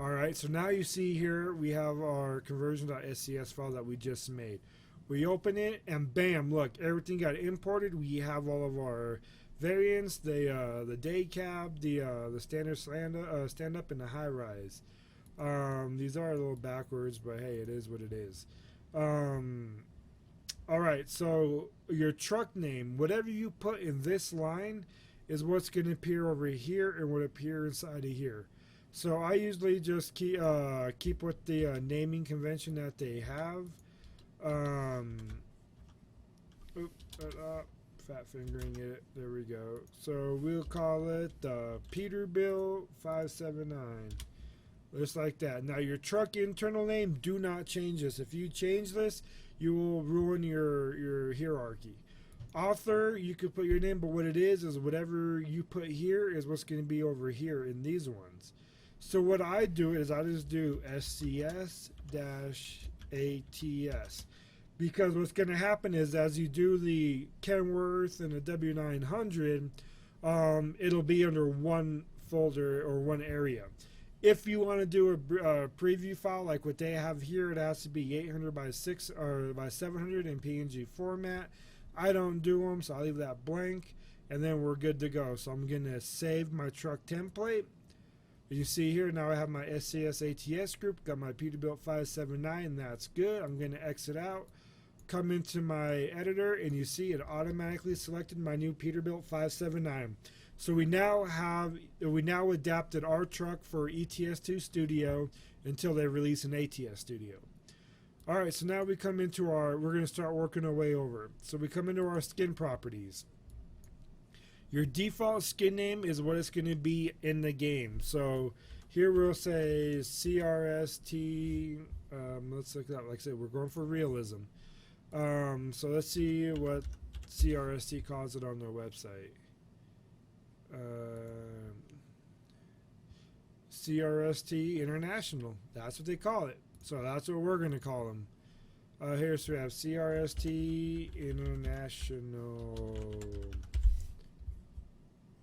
Alright, so now you see here we have our conversion.scs file that we just made. We open it and bam, look, everything got imported. We have all of our variants, the day cab, the standard stand up, and the high rise. These are a little backwards, but hey, it is what it is. Alright, so your truck name, whatever you put in this line is what's going to appear over here and what appear inside of here. So I usually just keep with the naming convention that they have. Fat fingering it. There we go. So we'll call it Peterbilt 579. Just like that. Now your truck internal name, do not change this. If you change this, you will ruin your hierarchy. Author, you could put your name, but what it is whatever you put here is what's going to be over here in these ones. So what I do is I just do SCS-ATS. Because what's going to happen is as you do the Kenworth and the W900, it'll be under one folder or one area. If you want to do a preview file like what they have here, it has to be 800 by 6 or by 700 in PNG format. I don't do them, so I'll leave that blank, and then we're good to go. So I'm going to save my truck template. You see here, now I have my SCS ATS group, got my Peterbilt 579, that's good. I'm going to exit out, come into my editor, and you see it automatically selected my new Peterbilt 579. So we now adapted our truck for ATS2 Studio until they release an ATS Studio. Alright, so now we come into we're going to start working our way over. So we come into our skin properties. Your default skin name is what it's going to be in the game. So here we'll say CRST. Let's look at that. Like I said, we're going for realism. So let's see what CRST calls it on their website. CRST International. That's what they call it. So that's what we're going to call them. Here, so we have CRST International.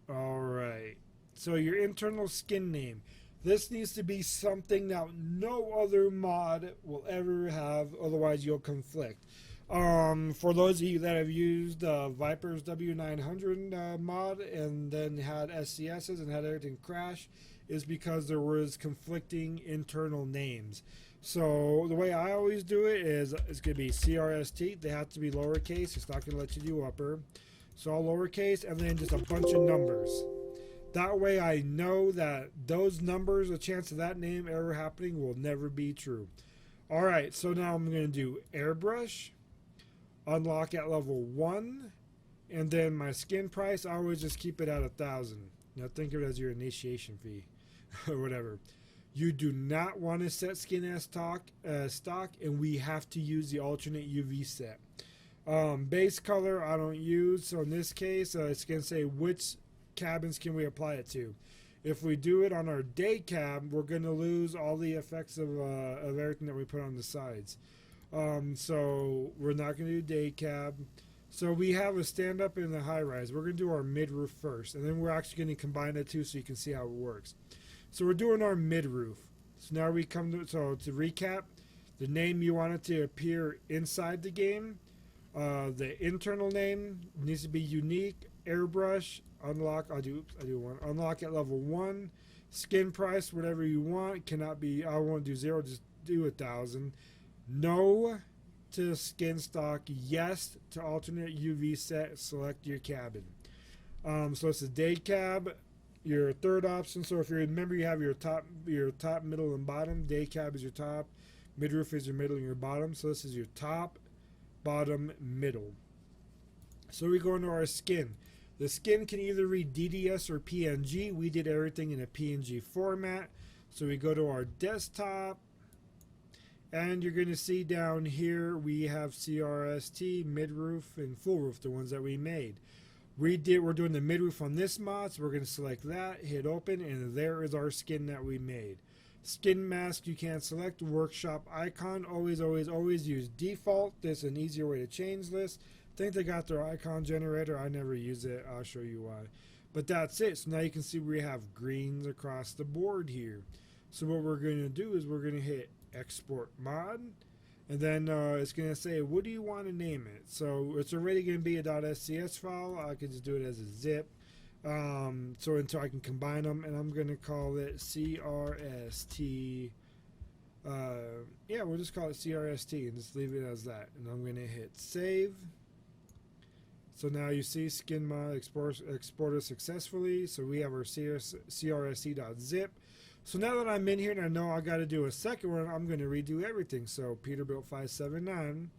Alright. So your internal skin name. This needs to be something that no other mod will ever have, otherwise you'll conflict. For those of you that have used Viper's W900 mod and then had SCSs and had everything crash, is because there was conflicting internal names. So the way I always do it is it's going to be CRST. They have to be lowercase. It's not going to let you do upper. So all lowercase and then just a bunch of numbers. That way I know that those numbers, the chance of that name ever happening will never be true. Alright, so now I'm going to do airbrush, unlock at level 1, and then my skin price, I always just keep it at 1,000. Now think of it as your initiation fee or whatever. You do not want to set skin as stock, and we have to use the alternate UV set. Base color I don't use, so in this case it's going to say which cabins can we apply it to. If we do it on our day cab, we're going to lose all the effects of everything that we put on the sides. So we're not going to do day cab. So we have a stand up and a high rise. We're going to do our mid roof first, and then we're actually going to combine the two so you can see how it works. So we're doing our mid roof. So now we come to recap, the name you want it to appear inside the game. The internal name needs to be unique. Airbrush, unlock. I do one. Unlock at level 1. Skin price, whatever you want. Cannot be. I won't do 0. Just do 1,000. No to skin stock. Yes to alternate UV set. Select your cabin. So it's a day cab. Your third option. So if you remember, you have your top, middle, and bottom. Day cab is your top. Mid roof is your middle and your bottom. So this is your top, bottom, middle. So we go into our skin. The skin can either read DDS or PNG. We did everything in a PNG format. So we go to our desktop, and you're going to see down here we have CRST, mid roof, and full roof, the ones that we made. We're doing the mid roof on this mod, so we're going to select that, hit open, and there is our skin that we made. Skin mask you can't select. Workshop icon, always use default. There's an easier way to change this. I think they got their icon generator. I never use it. I'll show you why. But that's it. So now you can see we have greens across the board here. So what we're going to do is we're going to hit export mod, and then it's going to say, what do you want to name it? So it's already going to be a .scs file. I can just do it as a zip. So until I can combine them, and I'm going to call it CRST. Yeah, we'll just call it CRST and just leave it as that. And I'm going to hit save. So now you see skin mod exported successfully. So we have our CRST.zip. So now that I'm in here and I know I got to do a second one, I'm going to redo everything. So Peterbilt 579,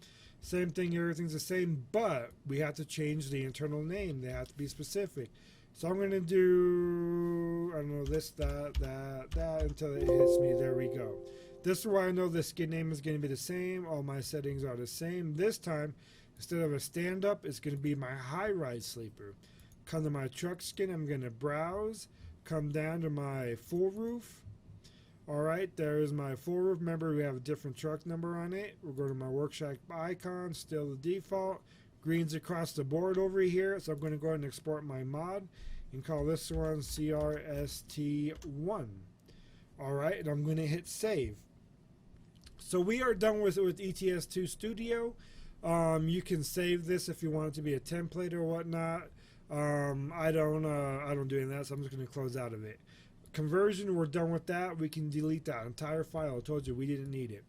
same thing, everything's the same, but we have to change the internal name. They have to be specific. So I'm going to do, I don't know, this, that, until it hits me. There we go. This is where I know the skin name is going to be the same. All my settings are the same. This time, instead of a stand-up, it's going to be my high-rise sleeper. Come to my truck skin, I'm going to browse. Come down to my full roof. Alright, there's my full roof. Remember, we have a different truck number on it. We'll go to my workshop icon, still the default. Greens across the board over here. So I'm going to go ahead and export my mod and call this one CRST1. Alright, and I'm going to hit save. So we are done with ATS Studio. You can save this if you want it to be a template or whatnot. I don't do any of that, so I'm just going to close out of it. Conversion, we're done with that. We can delete that entire file. I told you we didn't need it.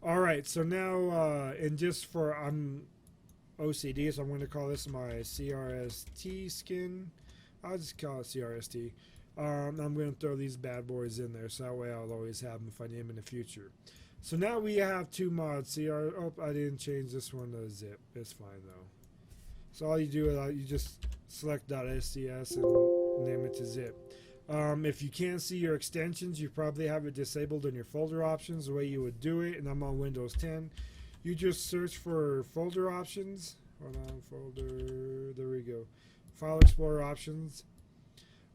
All right, so now, and just for I'm OCD, so I'm going to call this my CRST skin. I'll just call it CRST. I'm going to throw these bad boys in there, so that way I'll always have them if I need them in the future. So now we have two mods. Oh, I didn't change this one to zip. It's fine though. So all you do is you just select .scs and name it to zip. If you can't see your extensions, you probably have it disabled in your folder options. The way you would do it, and I'm on Windows 10, you just search for folder options. Hold on, folder. There we go. File Explorer options.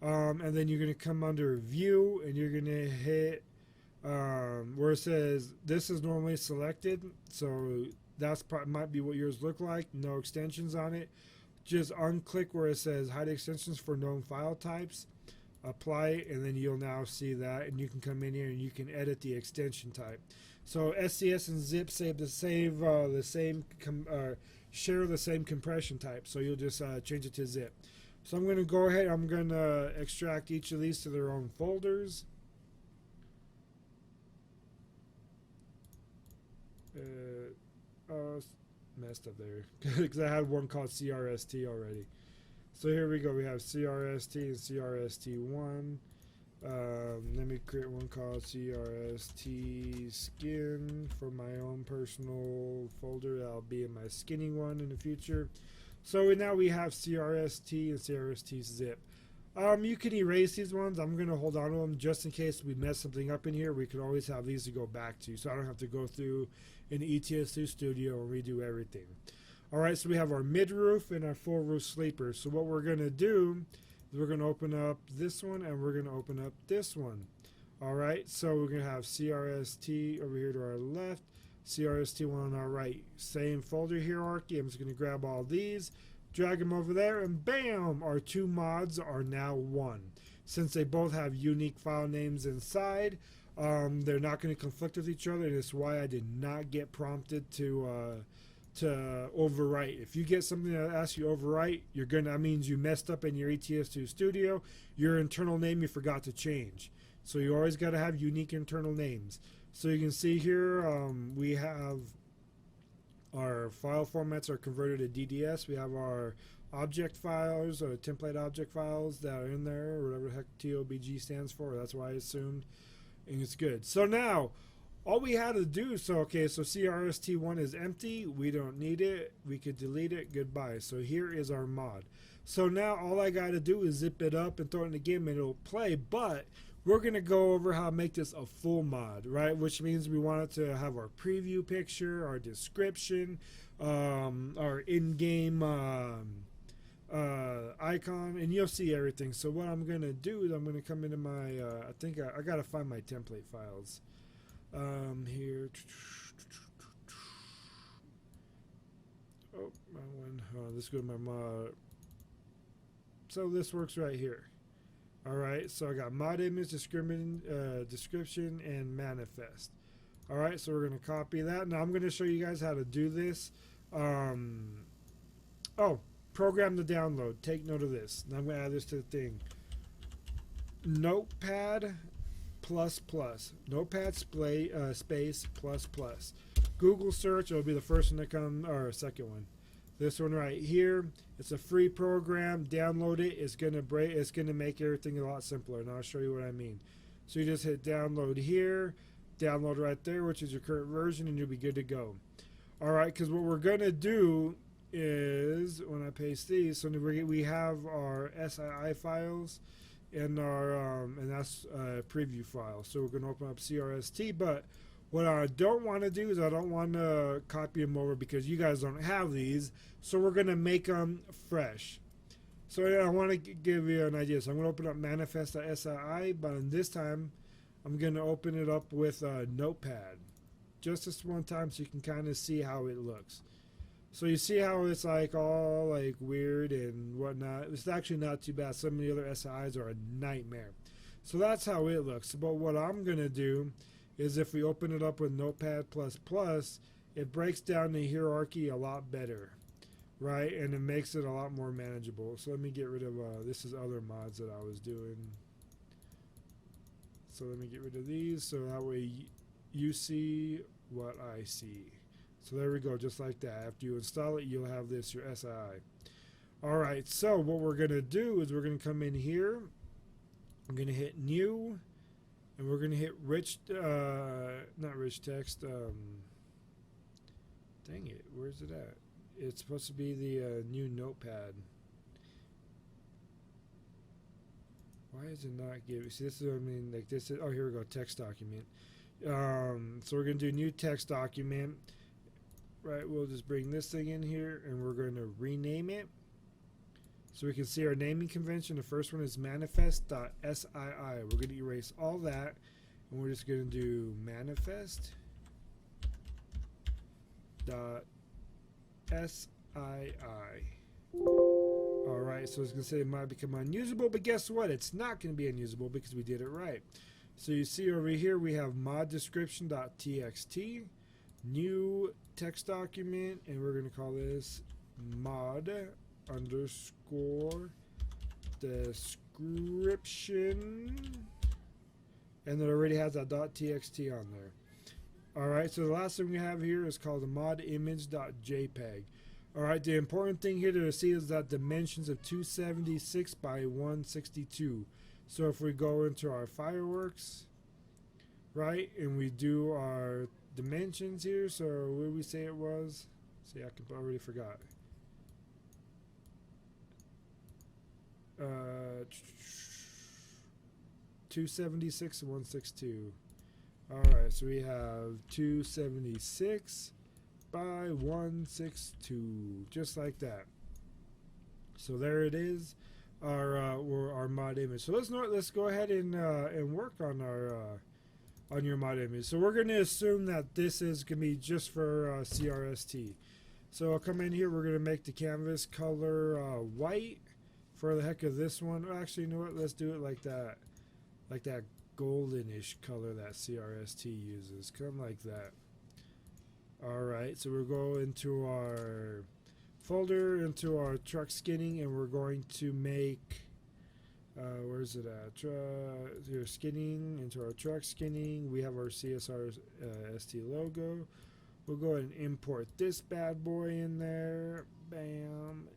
And then you're going to come under View, and you're going to hit where it says this is normally selected. So that's might be what yours look like. No extensions on it. Just unclick where it says hide extensions for known file types. Apply it, and then you'll now see that, and you can come in here and you can edit the extension type. So SCS and zip share the same compression type. So you'll just change it to zip. So I'm going to go ahead. I'm going to extract each of these to their own folders. Messed up there because I had one called CRST already. So here we go. We have CRST and CRST1. Let me create one called CRST skin for my own personal folder. That'll be in my skinning one in the future. So now we have CRST and CRST zip. You can erase these ones. I'm going to hold on to them just in case we mess something up in here. We could always have these to go back to, so I don't have to go through in ATS Studio and redo everything. Alright, so we have our mid roof and our full roof sleeper. So what we're going to do is we're going to open up this one and we're going to open up this one. Alright, so we're going to have CRST over here to our left, CRST1 on our right. Same folder hierarchy. I'm just going to grab all these, drag them over there, and bam! Our two mods are now one. Since they both have unique file names inside, they're not going to conflict with each other. That's why I did not get prompted to overwrite. If you get something that asks you overwrite, that means you messed up in your ATS Studio. Your internal name you forgot to change. So you always got to have unique internal names. So you can see here we have our file formats are converted to DDS. We have our object files or template object files that are in there, or whatever the heck TOBG stands for. That's why I assumed, and it's good. So now all we had to do, so CRST1 is empty. We don't need it. We could delete it. Goodbye. So here is our mod. So now all I got to do is zip it up and throw it in the game and it'll play. But we're going to go over how to make this a full mod, right? Which means we want it to have our preview picture, our description, our in-game icon, and you'll see everything. So what I'm going to do is I'm going to come into my, I think I got to find my template files. Here. Oh, my one. Let's go to my mod. So this works right here. Alright, so I got mod image, description, and manifest. Alright, so we're going to copy that. Now I'm going to show you guys how to do this. Program to download. Take note of this. Now I'm going to add this to the thing. Notepad ++. Notepad space ++. Google search, it'll be the first one that comes, or second one. This one right here. It's a free program. Download it. It's gonna make everything a lot simpler, and I'll show you what I mean. So you just hit download here, download right there, which is your current version, and you'll be good to go. All right, because what we're gonna do is when I paste these, so we have our SII files and our and that's preview file. So we're gonna open up CRST, but what I don't want to do is I don't want to copy them over because you guys don't have these. So we're going to make them fresh. So I want to give you an idea. So I'm going to open up manifest.sii, but this time I'm going to open it up with Notepad. Just this one time so you can kind of see how it looks. So you see how it's like all like weird and whatnot. It's actually not too bad. Some of the other SIs are a nightmare. So that's how it looks. But what I'm going to do is if we open it up with Notepad++, it breaks down the hierarchy a lot better, right? And it makes it a lot more manageable. So let me get rid of, this is other mods that I was doing. So let me get rid of these so that way you see what I see. So there we go, just like that. After you install it, you'll have this, your SII. All right, so what we're going to do is we're going to come in here. I'm going to hit New. And we're going to hit rich, not rich text, dang it, where's it at? It's supposed to be the new Notepad. Why is it not giving? See, this is what I mean, like this is, oh, here we go, text document. So we're going to do new text document. Right, we'll just bring this thing in here and we're going to rename it. So we can see our naming convention. The first one is manifest.sii. We're going to erase all that, and we're just going to do manifest.sii. All right, so it's going to say it might become unusable, but guess what? It's not going to be unusable because we did it right. So you see over here we have mod description.txt, new text document, and we're going to call this mod underscore description, and it already has that .txt on there. Alright, so the last thing we have here is called the mod image.jpg. Alright, the important thing here to see is that dimensions of 276 by 162. So if we go into our fireworks, right, and we do our dimensions here, so what did we say it was? See, I already forgot. 276 and 162. Alright, so we have 276 by 162, just like that. So there it is, our mod image. So let's go ahead and work on on your mod image. So we're going to assume that this is going to be just for CRST. So I'll come in here, we're going to make the canvas color white for the heck of this one. Actually, you know what, let's do it like that goldenish color that CRST uses. Come like that. Alright, so we'll go into our folder, into our truck skinning, and we're going to make where's it at? Here, skinning, into our truck skinning. We have our CSR ST logo. We'll go ahead and import this bad boy in there. Bam,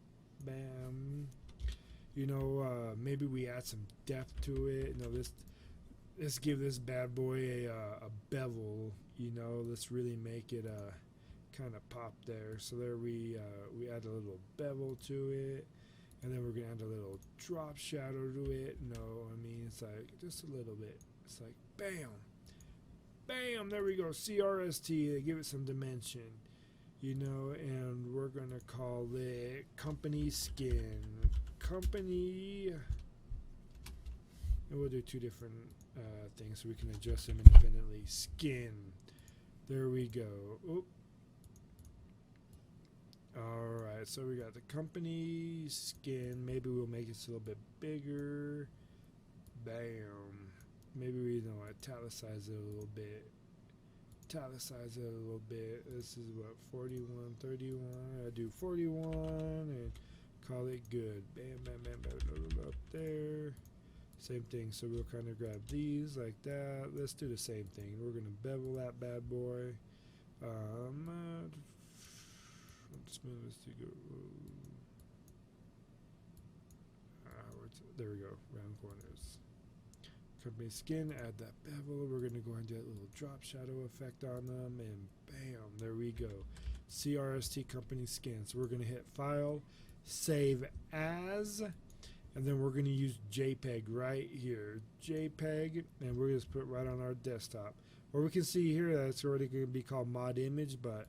bam. You know, maybe we add some depth to it. You know, let's give this bad boy a bevel. You know, let's really make it kind of pop there. So there we add a little bevel to it. And then we're going to add a little drop shadow to it. No, I mean, it's like just a little bit. It's like, bam. Bam, there we go. CRST, they give it some dimension. You know, and we're going to call it Company Skin. Company. And we'll do two different things so we can adjust them independently. Skin. There we go. Oop. Alright, so we got the company skin. Maybe we'll make it a little bit bigger. Bam. Maybe we italicize it a little bit. Italicize it a little bit. This is what, 41, 31. I do 41 and call it good. Bam, bam, bam, bam. Up there. Same thing. So we'll kind of grab these like that. Let's do the same thing. We're going to bevel that bad boy. Smoothest to go. There we go. Round corners. Company skin. Add that bevel. We're going to go ahead and do a little drop shadow effect on them. And bam. There we go. CRST company skin. So we're going to hit File, Save As. And then we're going to use JPEG right here. JPEG. And we're going to put it right on our desktop. Or we can see here that it's already going to be called mod image, but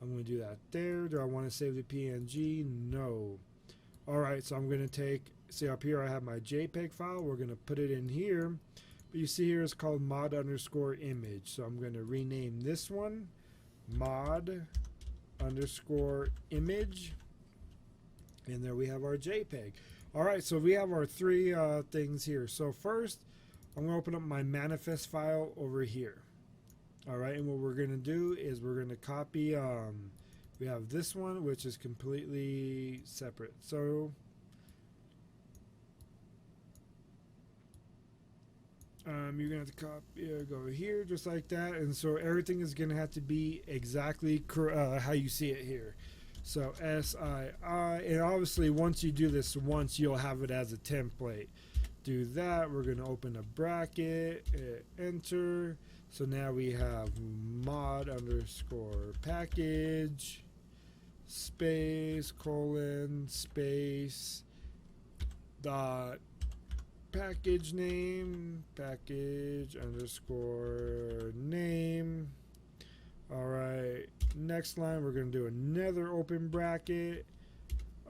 I'm going to do that there. Do I want to save the PNG? No. Alright, so I'm going to take, see up here I have my JPEG file. We're going to put it in here. But you see here it's called mod_image. So I'm going to rename this one mod_image. And there we have our JPEG. Alright, so we have our three things here. So first, I'm going to open up my manifest file over here. Alright, and what we're going to do is we're going to copy, we have this one, which is completely separate. So, you're going to have to copy, go here, just like that. And so everything is going to have to be exactly how you see it here. So, SII, and obviously once you do this once, you'll have it as a template. Do that, we're going to open a bracket, enter. So now we have mod_package space colon space dot package name package_name. Alright, next line we're going to do another open bracket.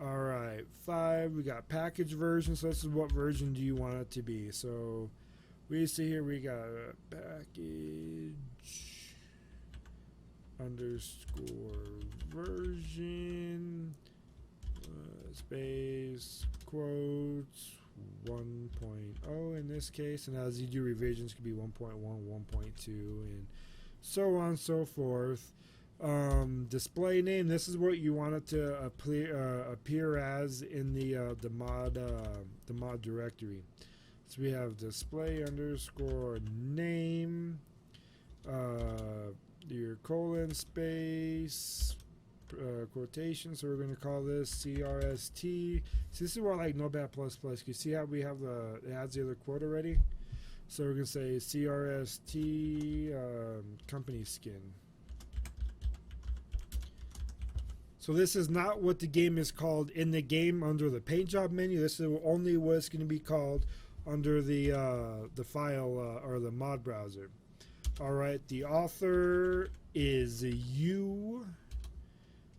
Alright, 5, we got package version, so this is what version do you want it to be. So we see here we got a package_version space quotes 1.0 in this case, and as you do revisions it could be 1.1, 1.2, and so on and so forth. Display name, this is what you want it to appear as in the mod directory. So we have display_name, your colon space quotation. So we're going to call this CRST. So this is more like Notepad++. You see how we have it adds the other quote already. So we're going to say CRST company skin. So this is not what the game is called in the game under the paint job menu. This is only what it's going to be called under the file or the mod browser. Alright, the author is you.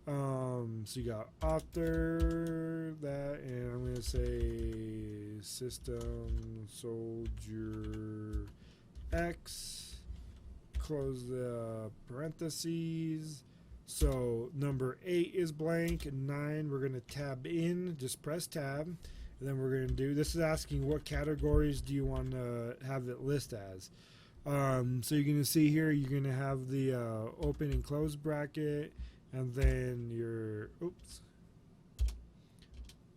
So you got author, that, and I'm going to say SystemSoldier X. close the parentheses. So number 8 is blank, 9 we're going to tab in, just press tab, and then we're going to do, this is asking what categories do you want to have it list as. So you're going to see here, you're going to have the open and close bracket, and then your, oops,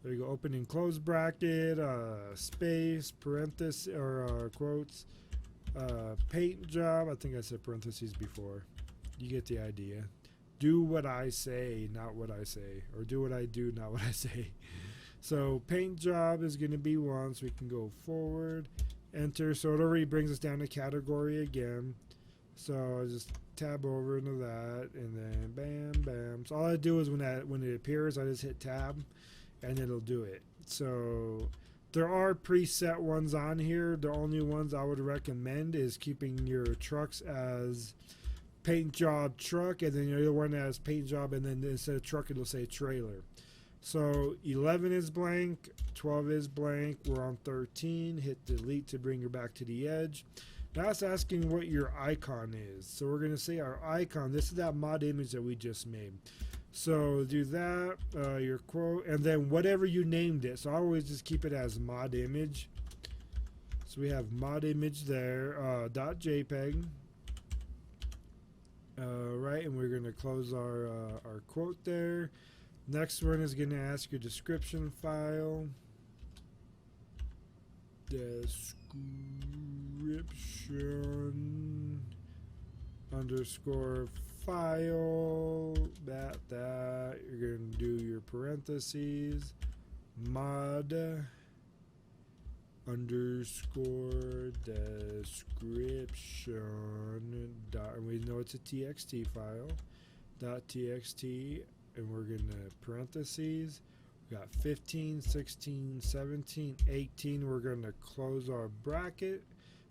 there you go, open and close bracket, space, parenthesis, or quotes, paint job, I think I said parentheses before, you get the idea. Do what I say, not what I say, or do what I do, not what I say. So paint job is going to be 1, so we can go forward, enter, so it already brings us down to category again. So I just tab over into that, and then bam, bam. So all I do is when it appears, I just hit tab, and it'll do it. So there are preset ones on here. The only ones I would recommend is keeping your trucks as paint job truck, and then the other one as paint job, and then instead of truck it'll say trailer. So 11 is blank, 12 is blank, we're on 13, hit delete to bring you back to the edge. Now it's asking what your icon is, so we're going to say our icon, this is that mod image that we just made. So do that, your quote, and then whatever you named it, so I always just keep it as mod image. So we have mod image there, .jpg. Right, and we're going to close our quote there. Next one is going to ask your description file. Description underscore file. That. You're going to do your parentheses. Mod underscore description dot, and we know it's a txt file, .txt, and we're going to parentheses. We got 15, 16, 17, 18. We're going to close our bracket.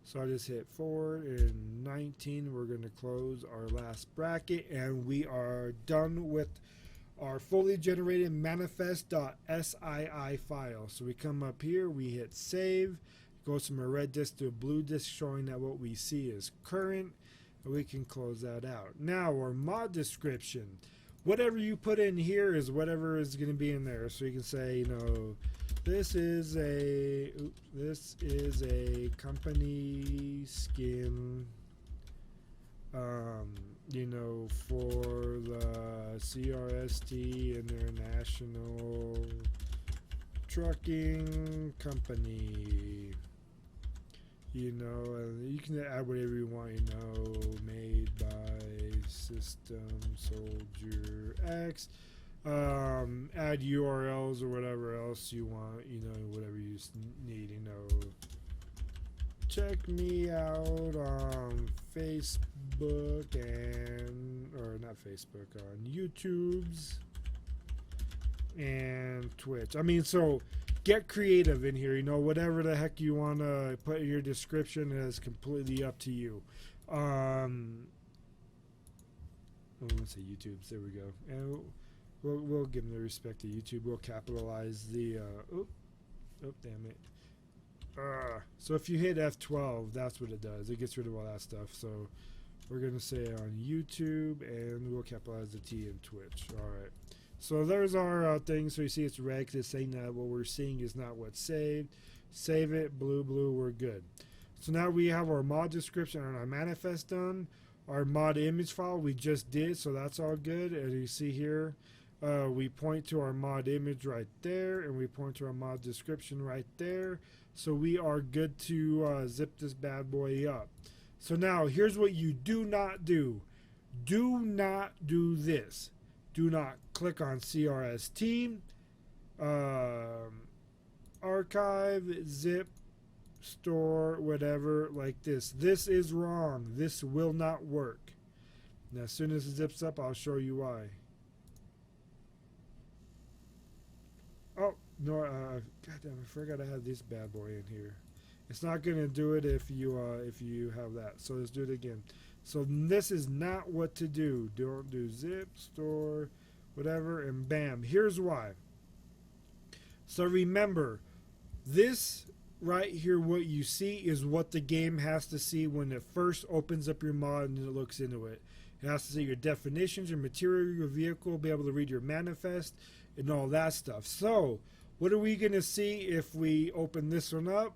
So I just hit forward, and 19 we're going to close our last bracket, and we are done with our fully generated manifest.sii file. So we come up here, we hit save, it goes from a red disk to a blue disk showing that what we see is current, and we can close that out. Now our mod description, whatever you put in here is whatever is going to be in there. So you can say, you know, this is a company skin, you know, for the CRST International Trucking Company, you know, and you can add whatever you want, you know, made by SystemSoldier X, add URLs or whatever else you want, you know, whatever you need, you know. Check me out on Facebook or not Facebook, on YouTube's and Twitch. I mean, so get creative in here, you know, whatever the heck you want to put in your description is completely up to you. Let's say YouTube's, there we go. And we'll give them the respect to YouTube. We'll capitalize the, damn it. So if you hit F12, that's what it does. It gets rid of all that stuff. So we're going to say on YouTube, and we'll capitalize the T in Twitch. All right. So there's our thing. So you see it's red because it's saying that what we're seeing is not what's saved. Save it, blue, we're good. So now we have our mod description and our manifest done. Our mod image file we just did, so that's all good. As you see here, we point to our mod image right there, and we point to our mod description right there. So we are good to zip this bad boy up. So now here's what you do not do. Do not do this. Do not click on CRST, archive, zip, store, whatever, like this. This is wrong. This will not work. Now as soon as it zips up, I'll show you why. Oh, no, goddamn, I forgot I had this bad boy in here. It's not going to do it if you have that. So let's do it again. So this is not what to do. Don't do zip, store, whatever, and bam. Here's why. So remember, this right here, what you see is what the game has to see when it first opens up your mod and it looks into it. It has to see your definitions, your material, your vehicle, be able to read your manifest, and all that stuff. So, what are we going to see if we open this one up?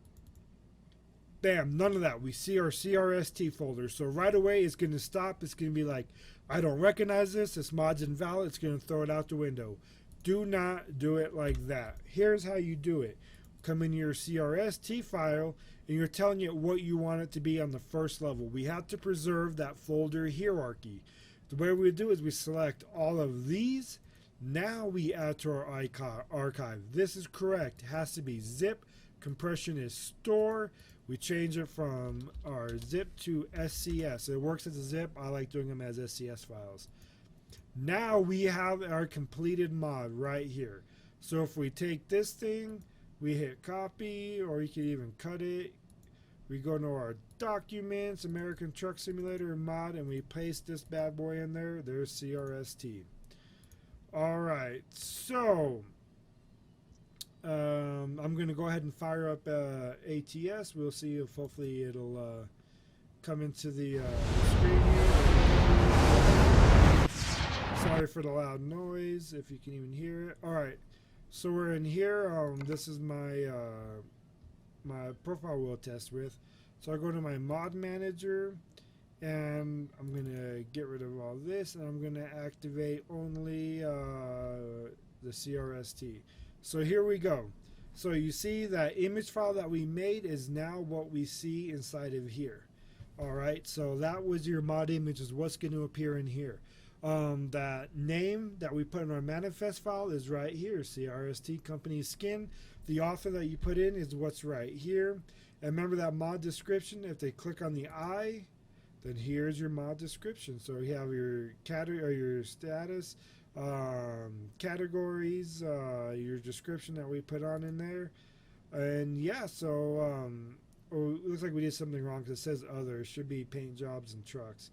Bam, none of that. We see our CRST folder. So right away, it's going to stop. It's going to be like, I don't recognize this. This mod's invalid. It's going to throw it out the window. Do not do it like that. Here's how you do it. Come in your CRST file, and you're telling it what you want it to be on the first level. We have to preserve that folder hierarchy. The way we do is we select all of these. Now we add to our archive. This is correct. It has to be zip. Compression is store. We change it from our zip to SCS. It works as a zip. I like doing them as SCS files. Now we have our completed mod right here. So if we take this thing, we hit copy, or you can even cut it. We go to our documents, American Truck Simulator mod, and we paste this bad boy in there. There's CRST. Alright, so I'm going to go ahead and fire up ATS. We'll see if hopefully it'll come into the screen here. Sorry for the loud noise, if you can even hear it. Alright, so we're in here. This is my my profile we'll test with. So I go to my mod manager, and I'm going to get rid of all this, and I'm going to activate only the CRST. So here we go. So you see that image file that we made is now what we see inside of here. Alright, so that was your mod image, is what's going to appear in here. That name that we put in our manifest file is right here, CRST company skin. The author that you put in is what's right here. And remember that mod description, if they click on the I, then here's your mod description. So you have your category or your status, categories, your description that we put on in there. And yeah, so oh, it looks like we did something wrong because it says other. It should be paint jobs and trucks.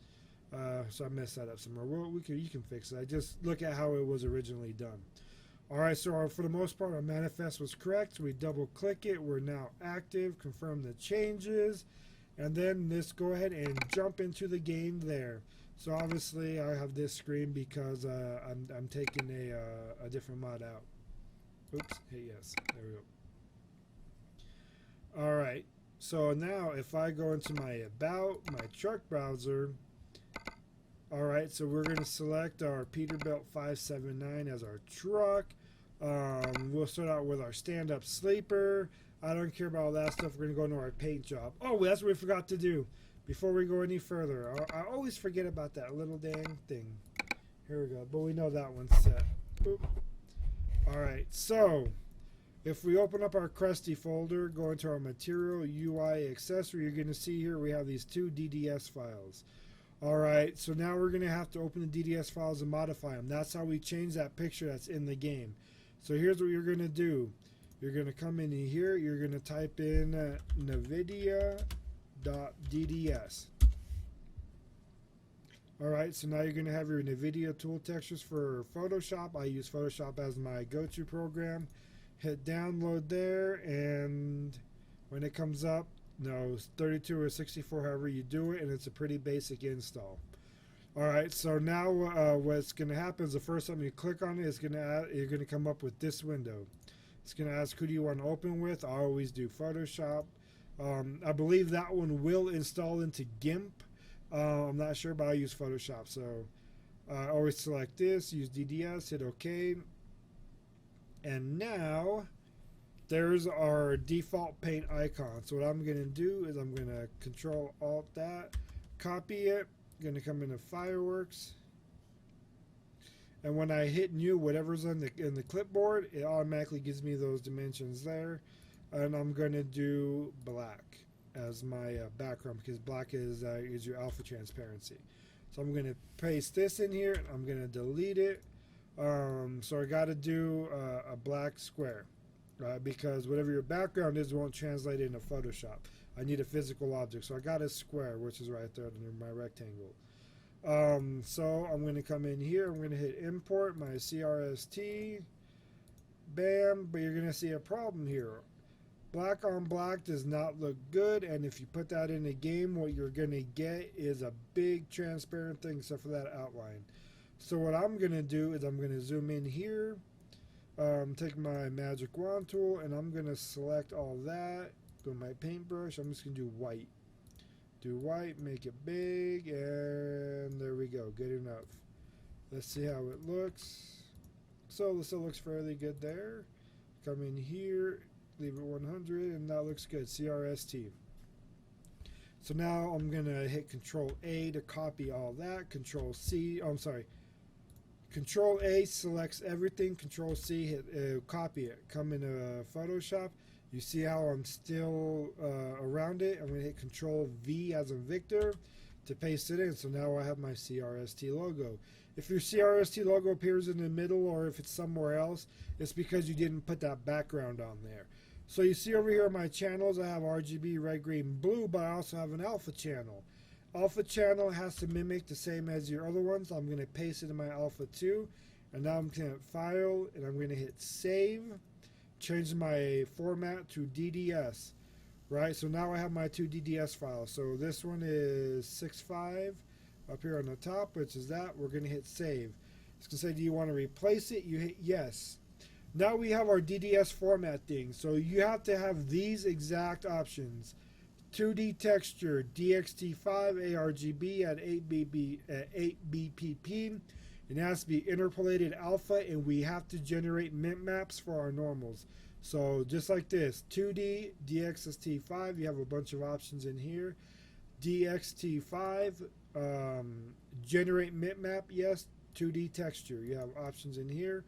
So I messed that up somewhere. Well, you can fix it. I just look at how it was originally done. Alright, so for the most part, our manifest was correct. So we double click it. We're now active. Confirm the changes. And then let's go ahead and jump into the game there. So obviously I have this screen because I'm taking a different mod out. Oops, hey, yes, there we go. Alright, so now if I go into my About, my truck browser, alright, so we're going to select our Peterbilt 579 as our truck. We'll start out with our stand-up sleeper. I don't care about all that stuff. We're going to go into our paint job. Oh, that's what we forgot to do before we go any further. I always forget about that little dang thing. Here we go. But we know that one's set. Boop. Alright, so if we open up our Crusty folder, go into our material, UI, accessory, you're going to see here we have these two DDS files. Alright, so now we're going to have to open the DDS files and modify them. That's how we change that picture that's in the game. So here's what you're going to do. You're going to come in here, you're going to type in NVIDIA.DDS. Alright, so now you're going to have your NVIDIA tool textures for Photoshop. I use Photoshop as my go-to program. Hit download there, and when it comes up, no, 32 or 64, however you do it, and it's a pretty basic install. Alright, so now what's going to happen is the first time you click on it, you're going to come up with this window. It's going to ask who do you want to open with. I always do Photoshop. I believe that one will install into GIMP. I'm not sure, but I use Photoshop. So I always select this, use DDS, hit OK. And now there's our default paint icon. So what I'm going to do is I'm going to Control Alt that, copy it, going to come into Fireworks. And when I hit new, whatever's in the clipboard, it automatically gives me those dimensions there. And I'm going to do black as my background, because black is your alpha transparency. So I'm going to paste this in here. I'm going to delete it. So I got to do a black square, because whatever your background is won't translate into Photoshop. I need a physical object. So I got a square, which is right there under my rectangle. So I'm going to come in here, I'm going to hit import my CRST, bam, but you're going to see a problem here. Black on black does not look good, and if you put that in a game, what you're going to get is a big transparent thing except for that outline. So what I'm going to do is I'm going to zoom in here, take my magic wand tool, and I'm going to select all that, go to my paintbrush, I'm just going to do white. Do white, make it big, and there we go, good enough. Let's see how it looks. So this still looks fairly good there. Come in here, leave it 100, and that looks good. CRST. So now I'm gonna hit Control A to copy all that. Control C. Oh, I'm sorry. Control A selects everything. Control C, hit copy it. Come into Photoshop. You see how I'm still around it. I'm gonna hit Control V as in Victor to paste it in. So now I have my CRST logo. If your CRST logo appears in the middle or if it's somewhere else, it's because you didn't put that background on there. So you see over here on my channels, I have RGB, red, green, blue, but I also have an alpha channel. Alpha channel has to mimic the same as your other ones. I'm going to paste it in my alpha 2. And now I'm going to hit File, and I'm going to hit Save. Change my format to DDS. Right, so now I have my 2 DDS files. So this one is 6.5 up here on the top, which is that. We're going to hit Save. It's going to say, do you want to replace it? You hit Yes. Now we have our DDS format thing. So you have to have these exact options. 2D texture, DXT5, ARGB at 8 BPP. It has to be interpolated alpha, and we have to generate mint maps for our normals. So just like this, 2D, DXT5, you have a bunch of options in here. DXT5, generate mint map, yes. 2D texture, you have options in here.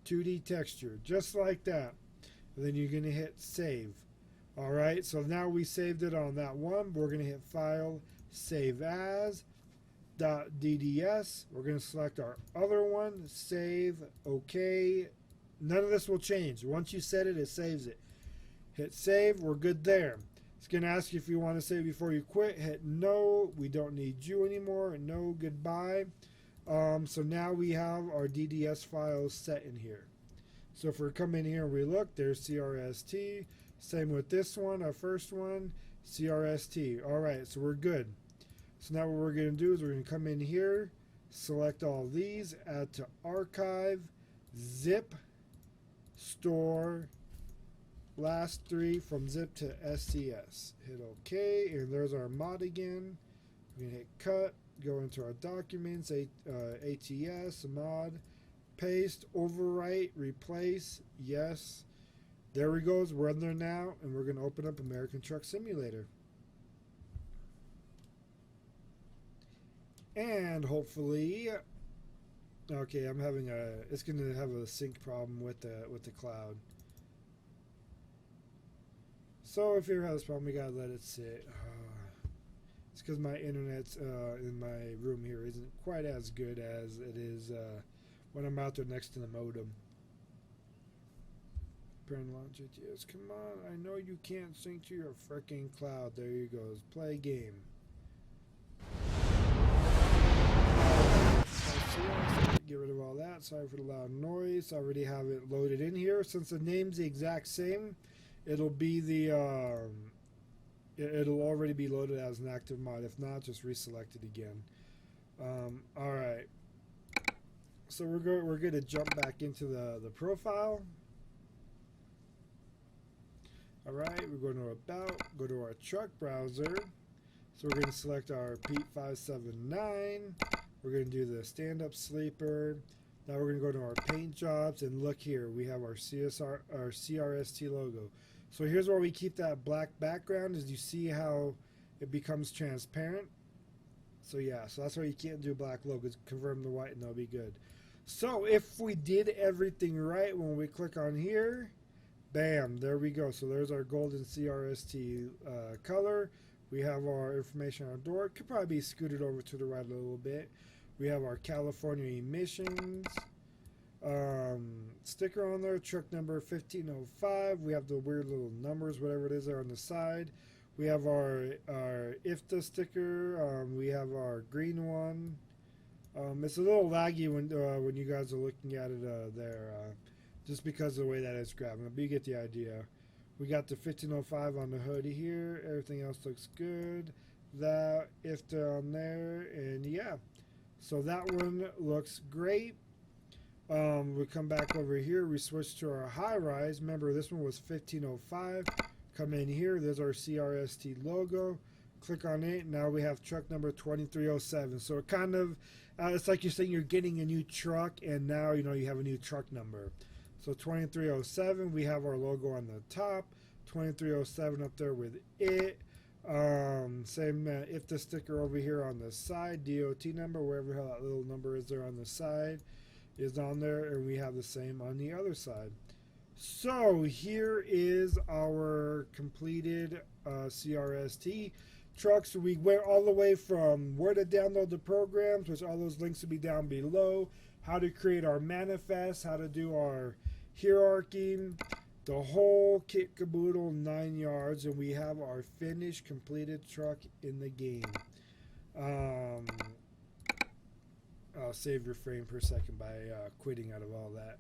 2D texture, just like that. And then you're going to hit Save. Alright, so now we saved it on that one. We're going to hit File, Save As, .dds. We're going to select our other one, Save, OK. None of this will change. Once you set it, it saves it. Hit Save, we're good there. It's going to ask you if you want to save before you quit. Hit No, we don't need you anymore. No, goodbye. So now we have our DDS files set in here. So if we come in here and we look, there's CRST. Same with this one, our first one, CRST. Alright, so we're good. So now what we're going to do is we're going to come in here, select all these, add to archive, zip, store, last 3 from zip to SCS. Hit OK, and there's our mod again. We're going to hit cut, go into our documents, ATS, mod, paste, overwrite, replace, yes. There we go, we're in there now, and we're going to open up American Truck Simulator. And hopefully, okay, I'm having it's going to have a sync problem with the cloud. So if you ever have this problem, we got to let it sit. It's because my internet's in my room here isn't quite as good as it is when I'm out there next to the modem. Parent launch ATS. Come on, I know you can't sync to your freaking cloud. There you go. Play game. Get rid of all that. Sorry for the loud noise. I already have it loaded in here. Since the name's the exact same, it'll be the it'll already be loaded as an active mod. If not, just reselect it again. All right. So we're going to jump back into the profile. Alright, we're going to About, go to our truck browser. So we're going to select our Pete 579. We're going to do the stand-up sleeper. Now we're going to go to our paint jobs, and look here, we have our CRST logo. So here's where we keep that black background. As you see how it becomes transparent. So yeah, so that's why you can't do black logos. Confirm the white and they'll be good. So if we did everything right when we click on here, bam, there we go. So there's our golden CRST color. We have our information on our door. It could probably be scooted over to the right a little bit. We have our California emissions sticker on there, truck number 1505. We have the weird little numbers, whatever it is there on the side. We have our IFTA sticker. We have our green one. It's a little laggy when you guys are looking at it there. Just because of the way that it's grabbing, but you get the idea. We got the 1505 on the hoodie here. Everything else looks good. That IFTA on there, and yeah, so that one looks great. We come back over here. We switch to our high rise. Remember, this one was 1505. Come in here. There's our CRST logo. Click on it. Now we have truck number 2307. So it kind of, it's like you're saying you're getting a new truck, and now you know you have a new truck number. So 2307. We have our logo on the top. 2307 up there with it. Same if the sticker over here on the side, DOT number, wherever that little number is there on the side is on there, and we have the same on the other side. So here is our completed CRST truck. So we went all the way from where to download the programs, which all those links will be down below, how to create our manifest, how to do our hierarchy, the whole kit caboodle, 9 yards, and we have our finished completed truck in the game. I'll save your frame for a second by quitting out of all that.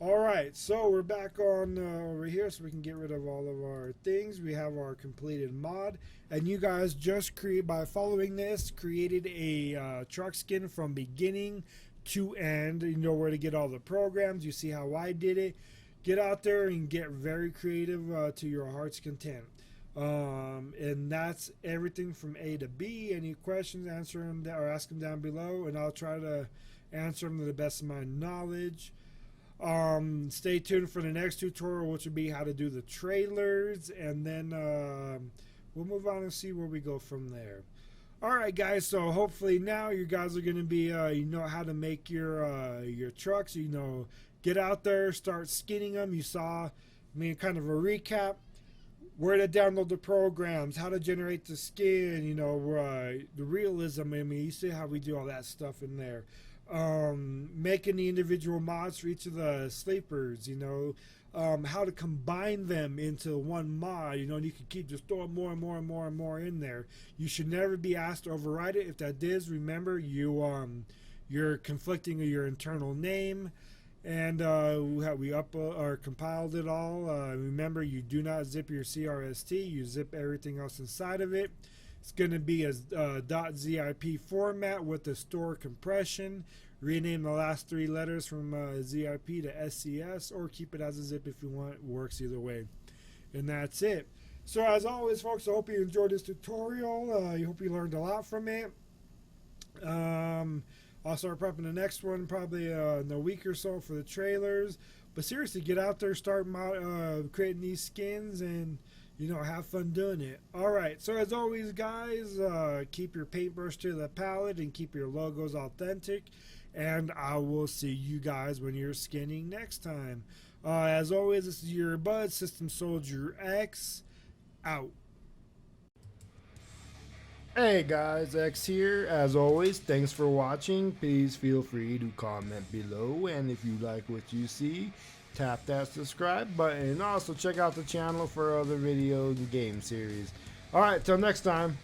Alright, so we're back on over here so we can get rid of all of our things. We have our completed mod, and you guys just by following this, created a truck skin from beginning to end. You know where to get all the programs. You see how I did it. Get out there and get very creative to your heart's content. And that's everything from A to B. Any questions, answer them or ask them down below, and I'll try to answer them to the best of my knowledge. Stay tuned for the next tutorial, which will be how to do the trailers, and then we'll move on and see where we go from there. Alright guys, so hopefully now you guys are going to be you know how to make your trucks. You know, get out there, start skinning them. You saw kind of a recap, where to download the programs, how to generate the skin, you know, the realism. I mean, you see how we do all that stuff in there. Making the individual mods for each of the sleepers, you know, how to combine them into one mod, you know, and you can keep just throwing more and more and more and more in there. You should never be asked to override it. If that is, remember, you're conflicting with your internal name. And we compiled it all. Remember, you do not zip your CRST. You zip everything else inside of it. It's going to be a .zip format with the store compression. Rename the last 3 letters from ZIP to SCS, or keep it as a zip if you want. It works either way. And that's it. So as always, folks, I hope you enjoyed this tutorial. I hope you learned a lot from it. I'll start prepping the next one probably in a week or so for the trailers. But seriously, get out there, start creating these skins, and you know, have fun doing it. Alright, so as always guys, keep your paintbrush to the palette and keep your logos authentic. And I will see you guys when you're skinning next time. As always, this is your bud, SystemSoldier X, out. Hey guys, X here. As always, thanks for watching. Please feel free to comment below, and if you like what you see, tap that subscribe button. Also check out the channel for other videos and game series. Alright, till next time.